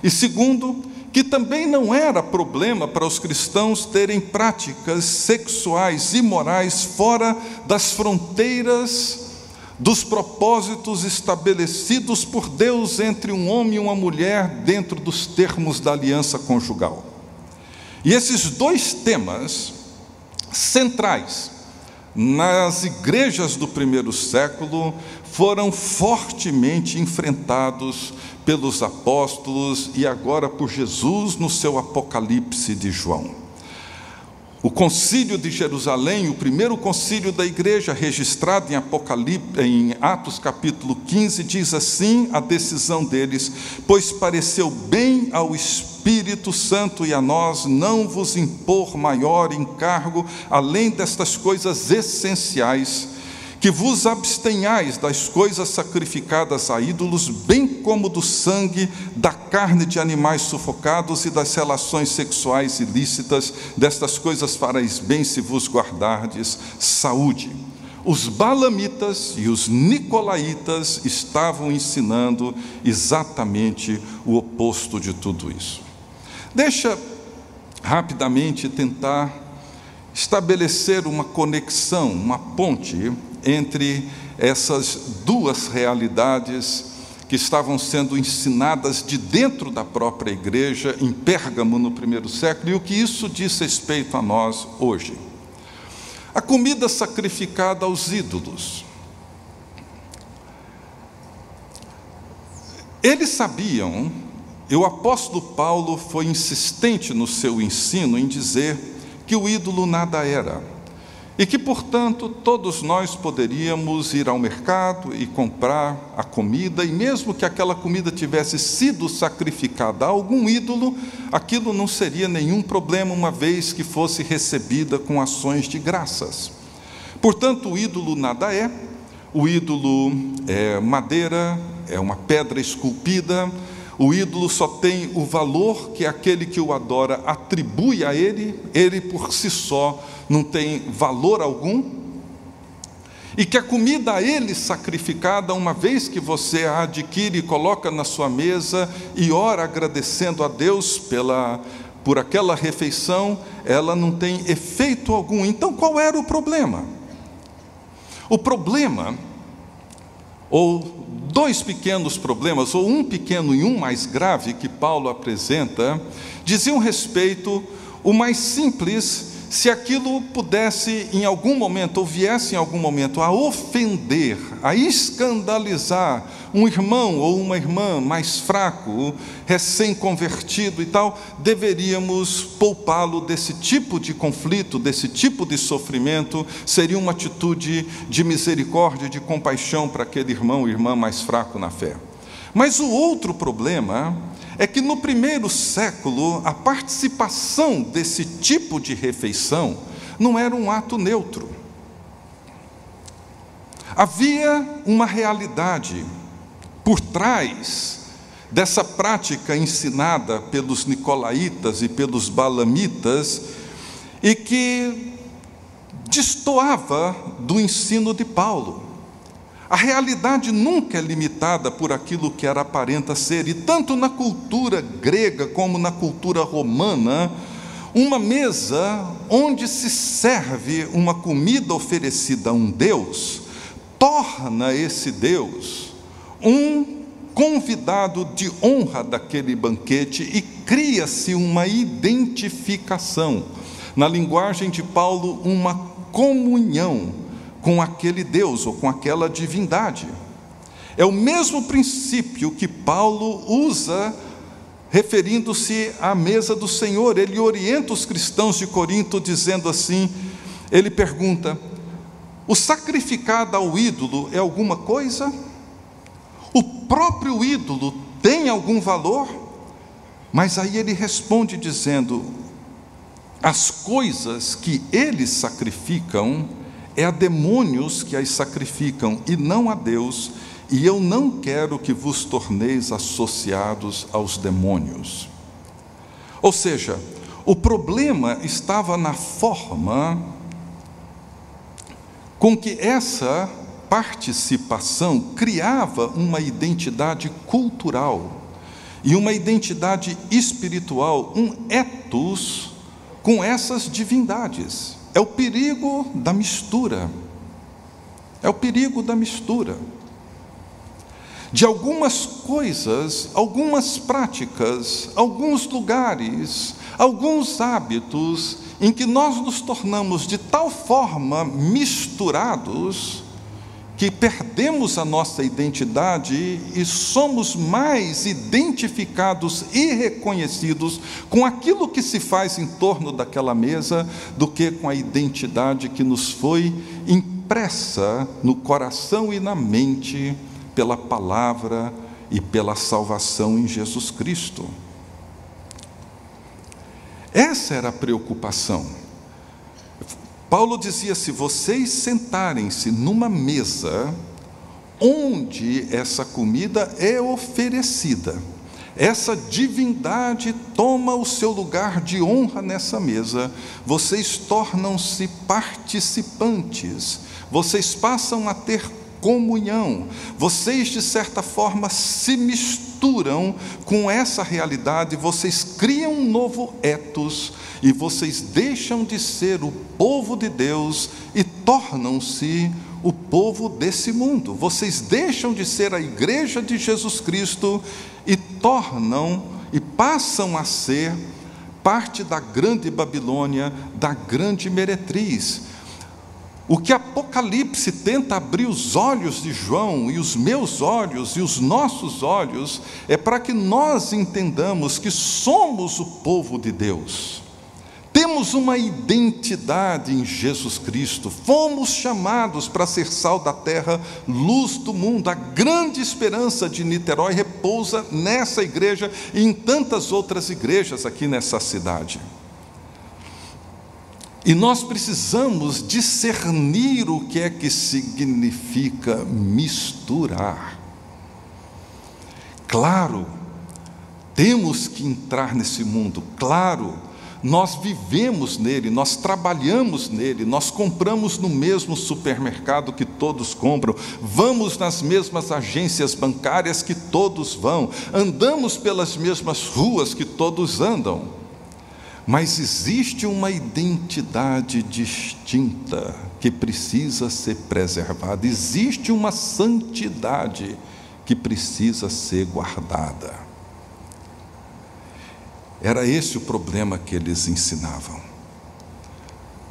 E segundo, que também não era problema para os cristãos terem práticas sexuais imorais fora das fronteiras dos propósitos estabelecidos por Deus entre um homem e uma mulher dentro dos termos da aliança conjugal. E esses dois temas centrais nas igrejas do primeiro século foram fortemente enfrentados pelos apóstolos e agora por Jesus no seu Apocalipse de João. O concílio de Jerusalém, o primeiro concílio da igreja, registrado em Atos capítulo 15, diz assim a decisão deles: pois pareceu bem ao Espírito Santo e a nós não vos impor maior encargo, além destas coisas essenciais, que vos abstenhais das coisas sacrificadas a ídolos, bem como do sangue, da carne de animais sufocados e das relações sexuais ilícitas. Destas coisas fareis bem se vos guardardes saúde. Os balamitas e os nicolaítas estavam ensinando exatamente o oposto de tudo isso. Deixa rapidamente tentar estabelecer uma conexão, uma ponte entre essas duas realidades que estavam sendo ensinadas de dentro da própria igreja em Pérgamo no primeiro século e o que isso diz respeito a nós hoje. A comida sacrificada aos ídolos. Eles sabiam, e o apóstolo Paulo foi insistente no seu ensino em dizer que o ídolo nada era, e que, portanto, todos nós poderíamos ir ao mercado e comprar a comida, e mesmo que aquela comida tivesse sido sacrificada a algum ídolo, aquilo não seria nenhum problema, uma vez que fosse recebida com ações de graças. Portanto, o ídolo nada é, o ídolo é madeira, é uma pedra esculpida, o ídolo só tem o valor que aquele que o adora atribui a ele, ele por si só não tem valor algum, e que a comida a ele sacrificada, uma vez que você a adquire e coloca na sua mesa e ora agradecendo a Deus por aquela refeição, ela não tem efeito algum. Então qual era o problema? O problema, ou dois pequenos problemas, ou um pequeno e um mais grave, que Paulo apresenta, diziam respeito, o mais simples, se aquilo pudesse em algum momento, ou viesse em algum momento, a ofender, a escandalizar um irmão ou uma irmã mais fraco, recém-convertido e tal, deveríamos poupá-lo desse tipo de conflito, desse tipo de sofrimento. Seria uma atitude de misericórdia, de compaixão para aquele irmão ou irmã mais fraco na fé. Mas o outro problema é que no primeiro século, a participação desse tipo de refeição não era um ato neutro. Havia uma realidade por trás dessa prática ensinada pelos nicolaítas e pelos balamitas, e que destoava do ensino de Paulo. A realidade nunca é limitada por aquilo que ela aparenta ser, e tanto na cultura grega como na cultura romana, uma mesa onde se serve uma comida oferecida a um Deus, torna esse Deus um convidado de honra daquele banquete, e cria-se uma identificação, na linguagem de Paulo, uma comunhão com aquele Deus ou com aquela divindade. É o mesmo princípio que Paulo usa referindo-se à mesa do Senhor. Ele orienta os cristãos de Corinto dizendo assim, ele pergunta: o sacrificado ao ídolo é alguma coisa? O próprio ídolo tem algum valor? Mas aí ele responde dizendo: as coisas que eles sacrificam é a demônios que as sacrificam, e não a Deus, e eu não quero que vos torneis associados aos demônios. Ou seja, o problema estava na forma com que essa participação criava uma identidade cultural e uma identidade espiritual, um ethos com essas divindades. É o perigo da mistura. É o perigo da mistura. De algumas coisas, algumas práticas, alguns lugares, alguns hábitos, em que nós nos tornamos de tal forma misturados, que perdemos a nossa identidade e somos mais identificados e reconhecidos com aquilo que se faz em torno daquela mesa do que com a identidade que nos foi impressa no coração e na mente pela palavra e pela salvação em Jesus Cristo. Essa era a preocupação. Paulo dizia: se vocês sentarem-se numa mesa onde essa comida é oferecida, essa divindade toma o seu lugar de honra nessa mesa, vocês tornam-se participantes, vocês passam a ter comunhão, vocês de certa forma se misturam com essa realidade, vocês criam um novo ethos, e vocês deixam de ser o povo de Deus e tornam-se o povo desse mundo. Vocês deixam de ser a igreja de Jesus Cristo e passam a ser parte da grande Babilônia, da grande meretriz. O que Apocalipse tenta abrir os olhos de João, e os meus olhos, e os nossos olhos, é para que nós entendamos que somos o povo de Deus. Temos uma identidade em Jesus Cristo, fomos chamados para ser sal da terra, luz do mundo. A grande esperança de Niterói repousa nessa igreja e em tantas outras igrejas aqui nessa cidade. E nós precisamos discernir o que é que significa misturar. Claro, temos que entrar nesse mundo, claro, nós vivemos nele, nós trabalhamos nele, nós compramos no mesmo supermercado que todos compram, vamos nas mesmas agências bancárias que todos vão, andamos pelas mesmas ruas que todos andam, mas existe uma identidade distinta que precisa ser preservada, existe uma santidade que precisa ser guardada. Era esse o problema que eles ensinavam.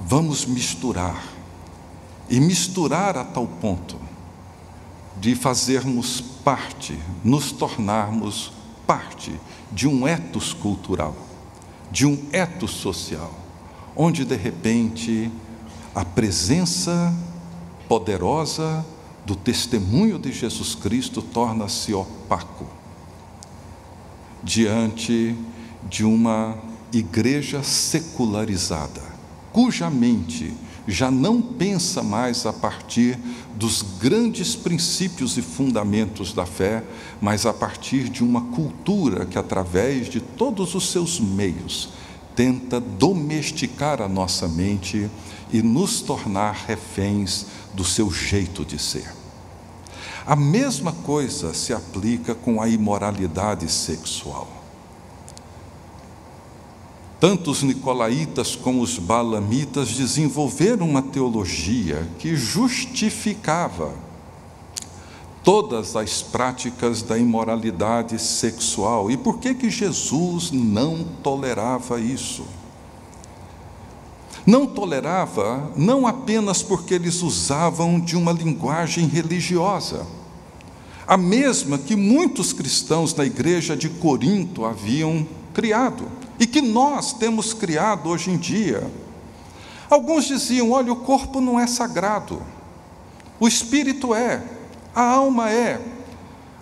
Vamos misturar, e misturar a tal ponto de fazermos parte, nos tornarmos parte de um ethos cultural, de um ethos social, onde de repente a presença poderosa do testemunho de Jesus Cristo torna-se opaco diante de uma igreja secularizada, cuja mente já não pensa mais a partir dos grandes princípios e fundamentos da fé, mas a partir de uma cultura que, através de todos os seus meios, tenta domesticar a nossa mente e nos tornar reféns do seu jeito de ser. A mesma coisa se aplica com a imoralidade sexual. Tanto os nicolaítas como os balamitas desenvolveram uma teologia que justificava todas as práticas da imoralidade sexual. E por que Jesus não tolerava isso? Não tolerava, não apenas porque eles usavam de uma linguagem religiosa, a mesma que muitos cristãos na igreja de Corinto haviam criado, e que nós temos criado hoje em dia. Alguns diziam: olha, o corpo não é sagrado, o espírito é, a alma é.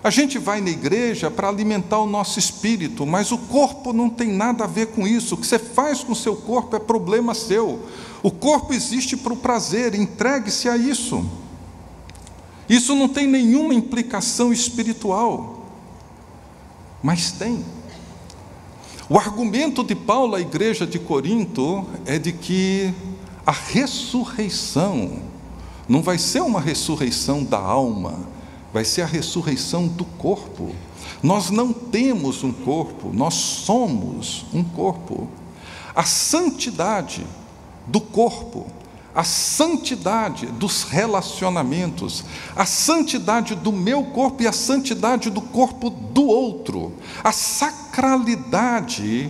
A gente vai na igreja para alimentar o nosso espírito, mas o corpo não tem nada a ver com isso. O que você faz com o seu corpo é problema seu. O corpo existe para o prazer, entregue-se a isso. Isso não tem nenhuma implicação espiritual, mas tem. O argumento de Paulo à igreja de Corinto é de que a ressurreição não vai ser uma ressurreição da alma, vai ser a ressurreição do corpo. Nós não temos um corpo, nós somos um corpo. A santidade do corpo, a santidade dos relacionamentos, a santidade do meu corpo e a santidade do corpo do outro, a sacralidade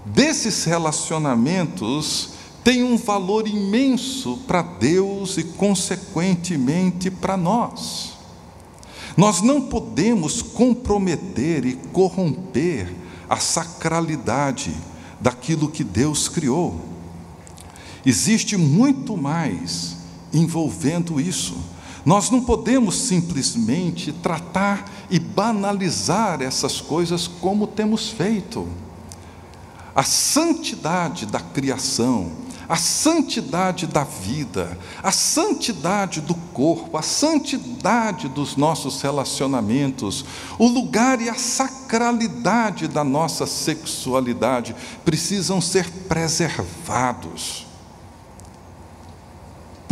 desses relacionamentos tem um valor imenso para Deus e, consequentemente, para nós. Nós não podemos comprometer e corromper a sacralidade daquilo que Deus criou. Existe muito mais envolvendo isso. Nós não podemos simplesmente tratar e banalizar essas coisas como temos feito. A santidade da criação, a santidade da vida, a santidade do corpo, a santidade dos nossos relacionamentos, o lugar e a sacralidade da nossa sexualidade precisam ser preservados.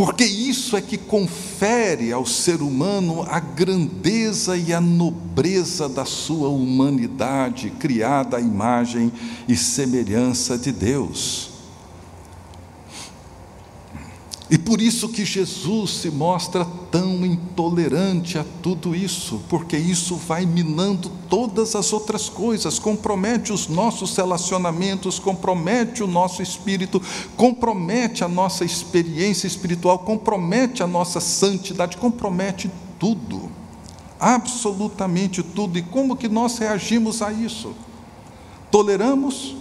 Porque isso é que confere ao ser humano a grandeza e a nobreza da sua humanidade, criada à imagem e semelhança de Deus. E por isso que Jesus se mostra tão intolerante a tudo isso, porque isso vai minando todas as outras coisas, compromete os nossos relacionamentos, compromete o nosso espírito, compromete a nossa experiência espiritual, compromete a nossa santidade, compromete tudo, absolutamente tudo. E como que nós reagimos a isso? Toleramos?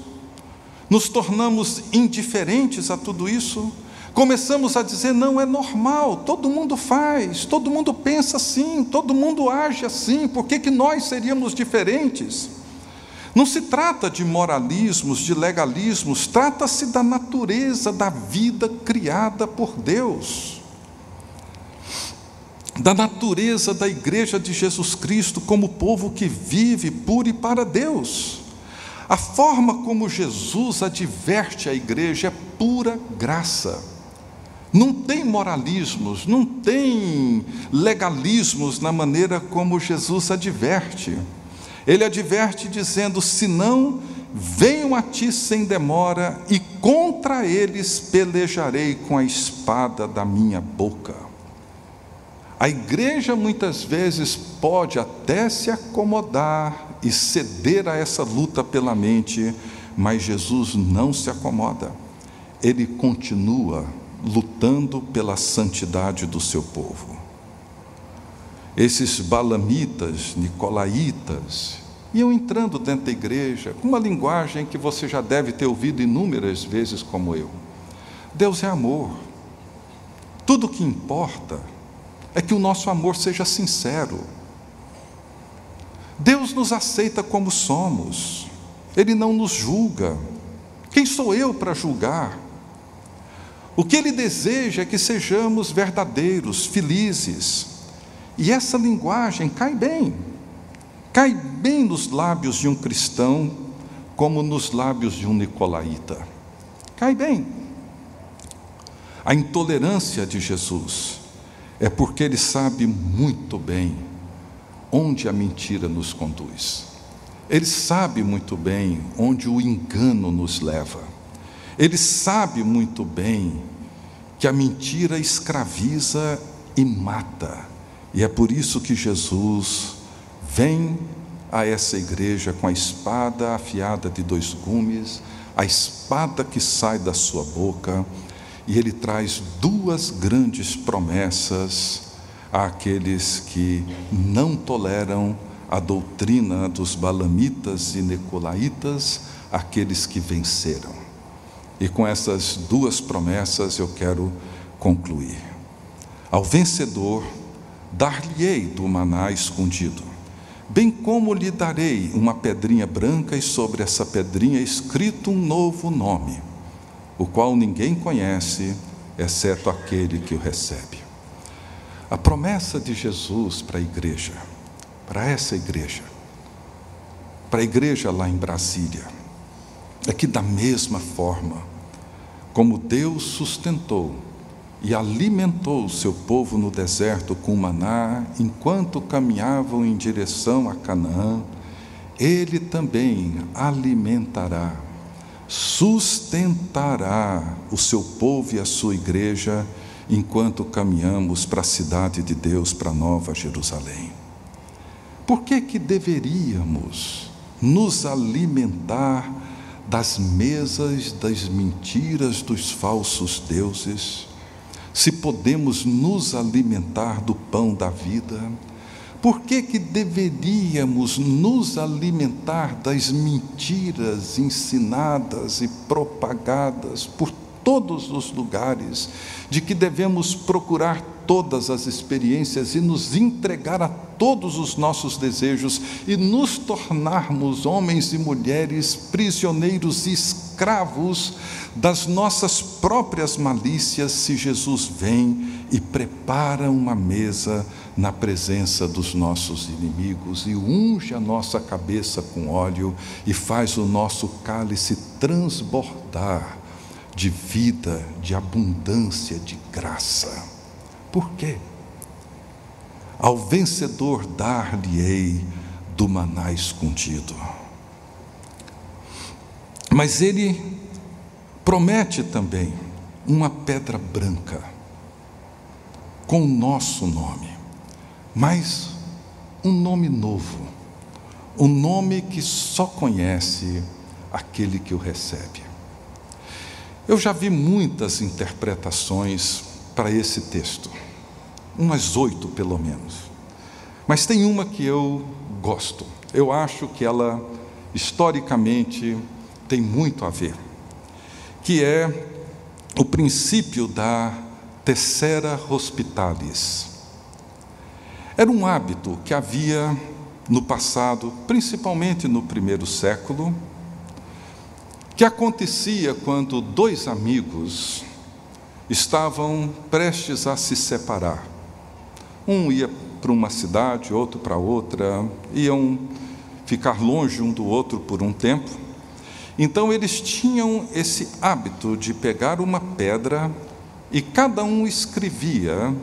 Nos tornamos indiferentes a tudo isso? Começamos a dizer: não, é normal, todo mundo faz, todo mundo pensa assim, todo mundo age assim, por que nós seríamos diferentes? Não se trata de moralismos, de legalismos, trata-se da natureza da vida criada por Deus, da natureza da igreja de Jesus Cristo como povo que vive por e para Deus. A forma como Jesus adverte a igreja é pura graça. Não tem moralismos, não tem legalismos na maneira como Jesus adverte. Ele adverte dizendo: se não, venham a ti sem demora, e contra eles pelejarei com a espada da minha boca. A igreja muitas vezes pode até se acomodar e ceder a essa luta pela mente, mas Jesus não se acomoda. Ele continua lutando pela santidade do seu povo. Esses balamitas, nicolaítas, iam entrando dentro da igreja com uma linguagem que você já deve ter ouvido inúmeras vezes como eu. Deus é amor. Tudo o que importa é que o nosso amor seja sincero. Deus nos aceita como somos. Ele não nos julga. Quem sou eu para julgar? O que Ele deseja é que sejamos verdadeiros, felizes. E essa linguagem cai bem nos lábios de um cristão, como nos lábios de um nicolaíta. Cai bem. A intolerância de Jesus é porque Ele sabe muito bem onde a mentira nos conduz. Ele sabe muito bem onde o engano nos leva. Ele sabe muito bem que a mentira escraviza e mata. E é por isso que Jesus vem a essa igreja com a espada afiada de 2 gumes, a espada que sai da sua boca, e Ele traz 2 grandes promessas àqueles que não toleram a doutrina dos balamitas e nicolaítas, aqueles que venceram. E com essas 2 promessas eu quero concluir. Ao vencedor, dar-lhe-ei do maná escondido, bem como lhe darei uma pedrinha branca e sobre essa pedrinha escrito um novo nome, o qual ninguém conhece, exceto aquele que o recebe. A promessa de Jesus para a igreja, para essa igreja, para a igreja lá em Brasília, é que da mesma forma como Deus sustentou e alimentou o seu povo no deserto com maná, enquanto caminhavam em direção a Canaã, Ele também alimentará, sustentará o seu povo e a sua igreja, enquanto caminhamos para a cidade de Deus, para a Nova Jerusalém. Por que deveríamos nos alimentar das mesas das mentiras dos falsos deuses, se podemos nos alimentar do pão da vida? Por que deveríamos nos alimentar das mentiras ensinadas e propagadas por todos os lugares, de que devemos procurar todas as experiências e nos entregar a todos os nossos desejos e nos tornarmos homens e mulheres prisioneiros e escravos das nossas próprias malícias, se Jesus vem e prepara uma mesa na presença dos nossos inimigos e unge a nossa cabeça com óleo e faz o nosso cálice transbordar de vida, de abundância, de graça? Por quê? Ao vencedor dar-lhe-ei do maná escondido. Mas Ele promete também uma pedra branca com o nosso nome, mas um nome novo, um nome que só conhece aquele que o recebe. Eu já vi muitas interpretações para esse texto, umas 8 pelo menos, mas tem uma que eu gosto. Eu acho que ela historicamente tem muito a ver, que é o princípio da tessera hospitalis. Era um hábito que havia no passado, principalmente no 1º século, que acontecia quando 2 amigos estavam prestes a se separar. Um ia para uma cidade, outro para outra, iam ficar longe um do outro por um tempo. Então eles tinham esse hábito de pegar uma pedra e cada um escrevia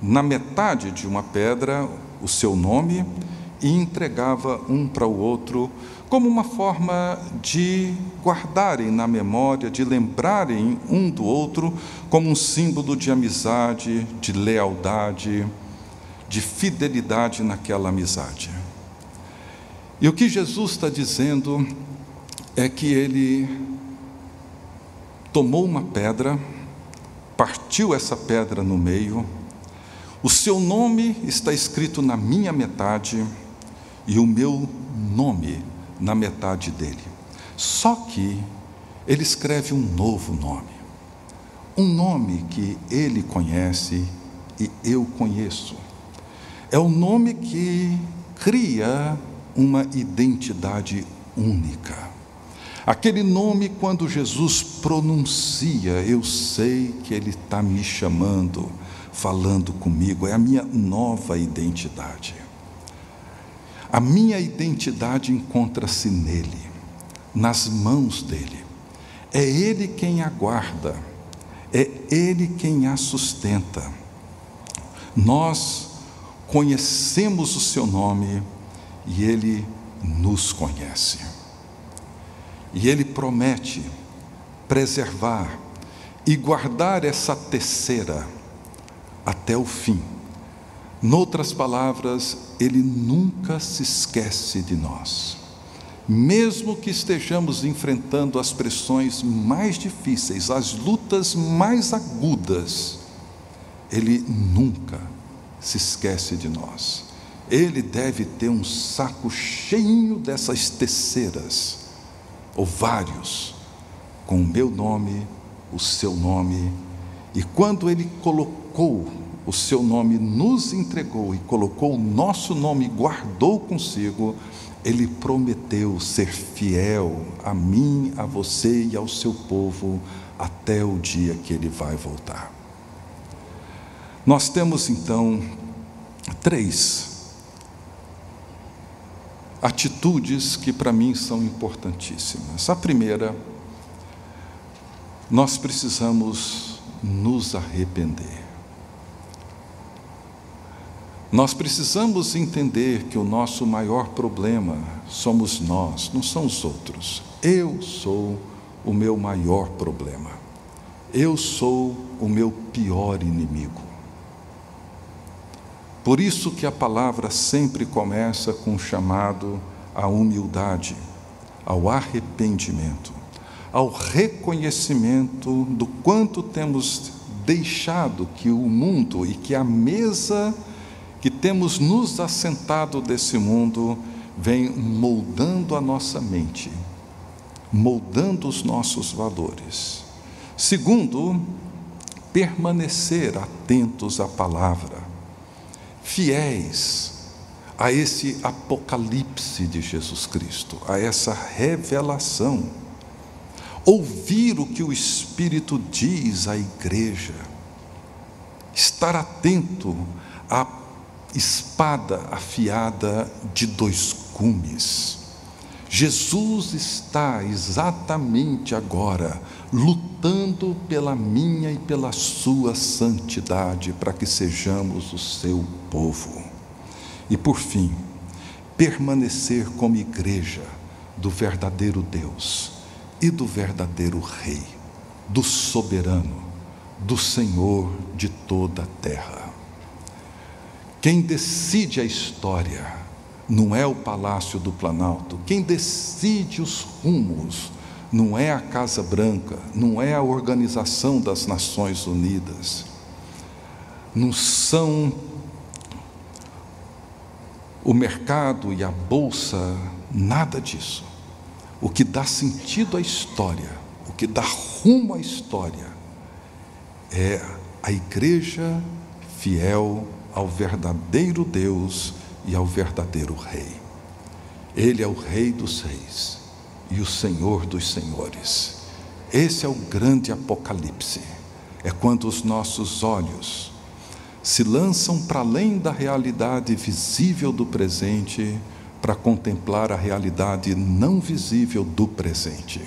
na metade de uma pedra o seu nome e entregava um para o outro, como uma forma de guardarem na memória, de lembrarem um do outro, como um símbolo de amizade, de lealdade. de fidelidade naquela amizade. E o que Jesus está dizendo é que Ele tomou uma pedra, partiu essa pedra no meio, o seu nome está escrito na minha metade e o meu nome na metade dele. Só que Ele escreve um novo nome, um nome que Ele conhece e eu conheço. É o nome que cria uma identidade única. Aquele nome, quando Jesus pronuncia, eu sei que Ele está me chamando, falando comigo, é a minha nova identidade. A minha identidade encontra-se nele, nas mãos dele. É Ele quem a guarda, é Ele quem a sustenta. Nós conhecemos o seu nome e Ele nos conhece. E Ele promete preservar e guardar essa terceira até o fim. Noutras palavras, Ele nunca se esquece de nós. Mesmo que estejamos enfrentando as pressões mais difíceis, as lutas mais agudas, Ele nunca se esquece de nós. Ele deve ter um saco cheinho dessas terceiras, ou vários, com o meu nome, o seu nome. E quando Ele colocou o seu nome, nos entregou e colocou o nosso nome, guardou consigo, Ele prometeu ser fiel a mim, a você e ao seu povo até o dia que Ele vai voltar. Nós temos então 3 atitudes que para mim são importantíssimas. A primeira, nós precisamos nos arrepender. Nós precisamos entender que o nosso maior problema somos nós, não são os outros. Eu sou o meu maior problema. Eu sou o meu pior inimigo. Por isso que a palavra sempre começa com um chamado à humildade, ao arrependimento, ao reconhecimento do quanto temos deixado que o mundo e que a mesa que temos nos assentado desse mundo vem moldando a nossa mente, moldando os nossos valores. Segundo, permanecer atentos à palavra, fiéis a esse apocalipse de Jesus Cristo, a essa revelação, ouvir o que o Espírito diz à igreja, estar atento à espada afiada de 2 gumes. Jesus está exatamente agora lutando pela minha e pela sua santidade, para que sejamos o seu povo. E por fim, permanecer como igreja do verdadeiro Deus e do verdadeiro Rei, do soberano, do Senhor de toda a terra. Quem decide a história não é o Palácio do Planalto, quem decide os rumos não é a Casa Branca, não é a Organização das Nações Unidas, não são o mercado e a bolsa, nada disso. O que dá sentido à história, o que dá rumo à história, é a igreja fiel ao verdadeiro Deus e ao verdadeiro Rei. Ele é o Rei dos Reis e o Senhor dos Senhores. Esse é o grande apocalipse. É quando os nossos olhos se lançam para além da realidade visível do presente, para contemplar a realidade não visível do presente.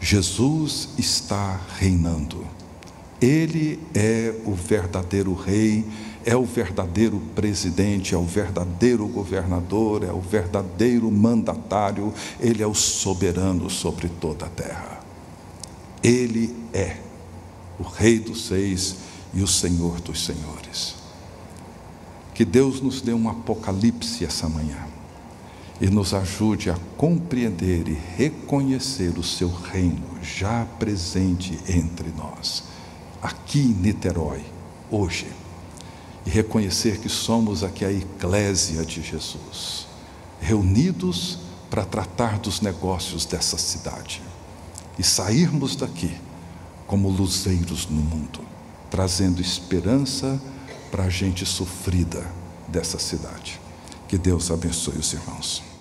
Jesus está reinando. Ele é o verdadeiro Rei, é o verdadeiro presidente, é o verdadeiro governador, é o verdadeiro mandatário, Ele é o soberano sobre toda a terra. Ele é o Rei dos Reis e o Senhor dos Senhores. Que Deus nos dê um apocalipse essa manhã e nos ajude a compreender e reconhecer o seu reino já presente entre nós, aqui em Niterói, hoje, e reconhecer que somos aqui a eclésia de Jesus, reunidos para tratar dos negócios dessa cidade e sairmos daqui como luzeiros no mundo, trazendo esperança para a gente sofrida dessa cidade. Que Deus abençoe os irmãos.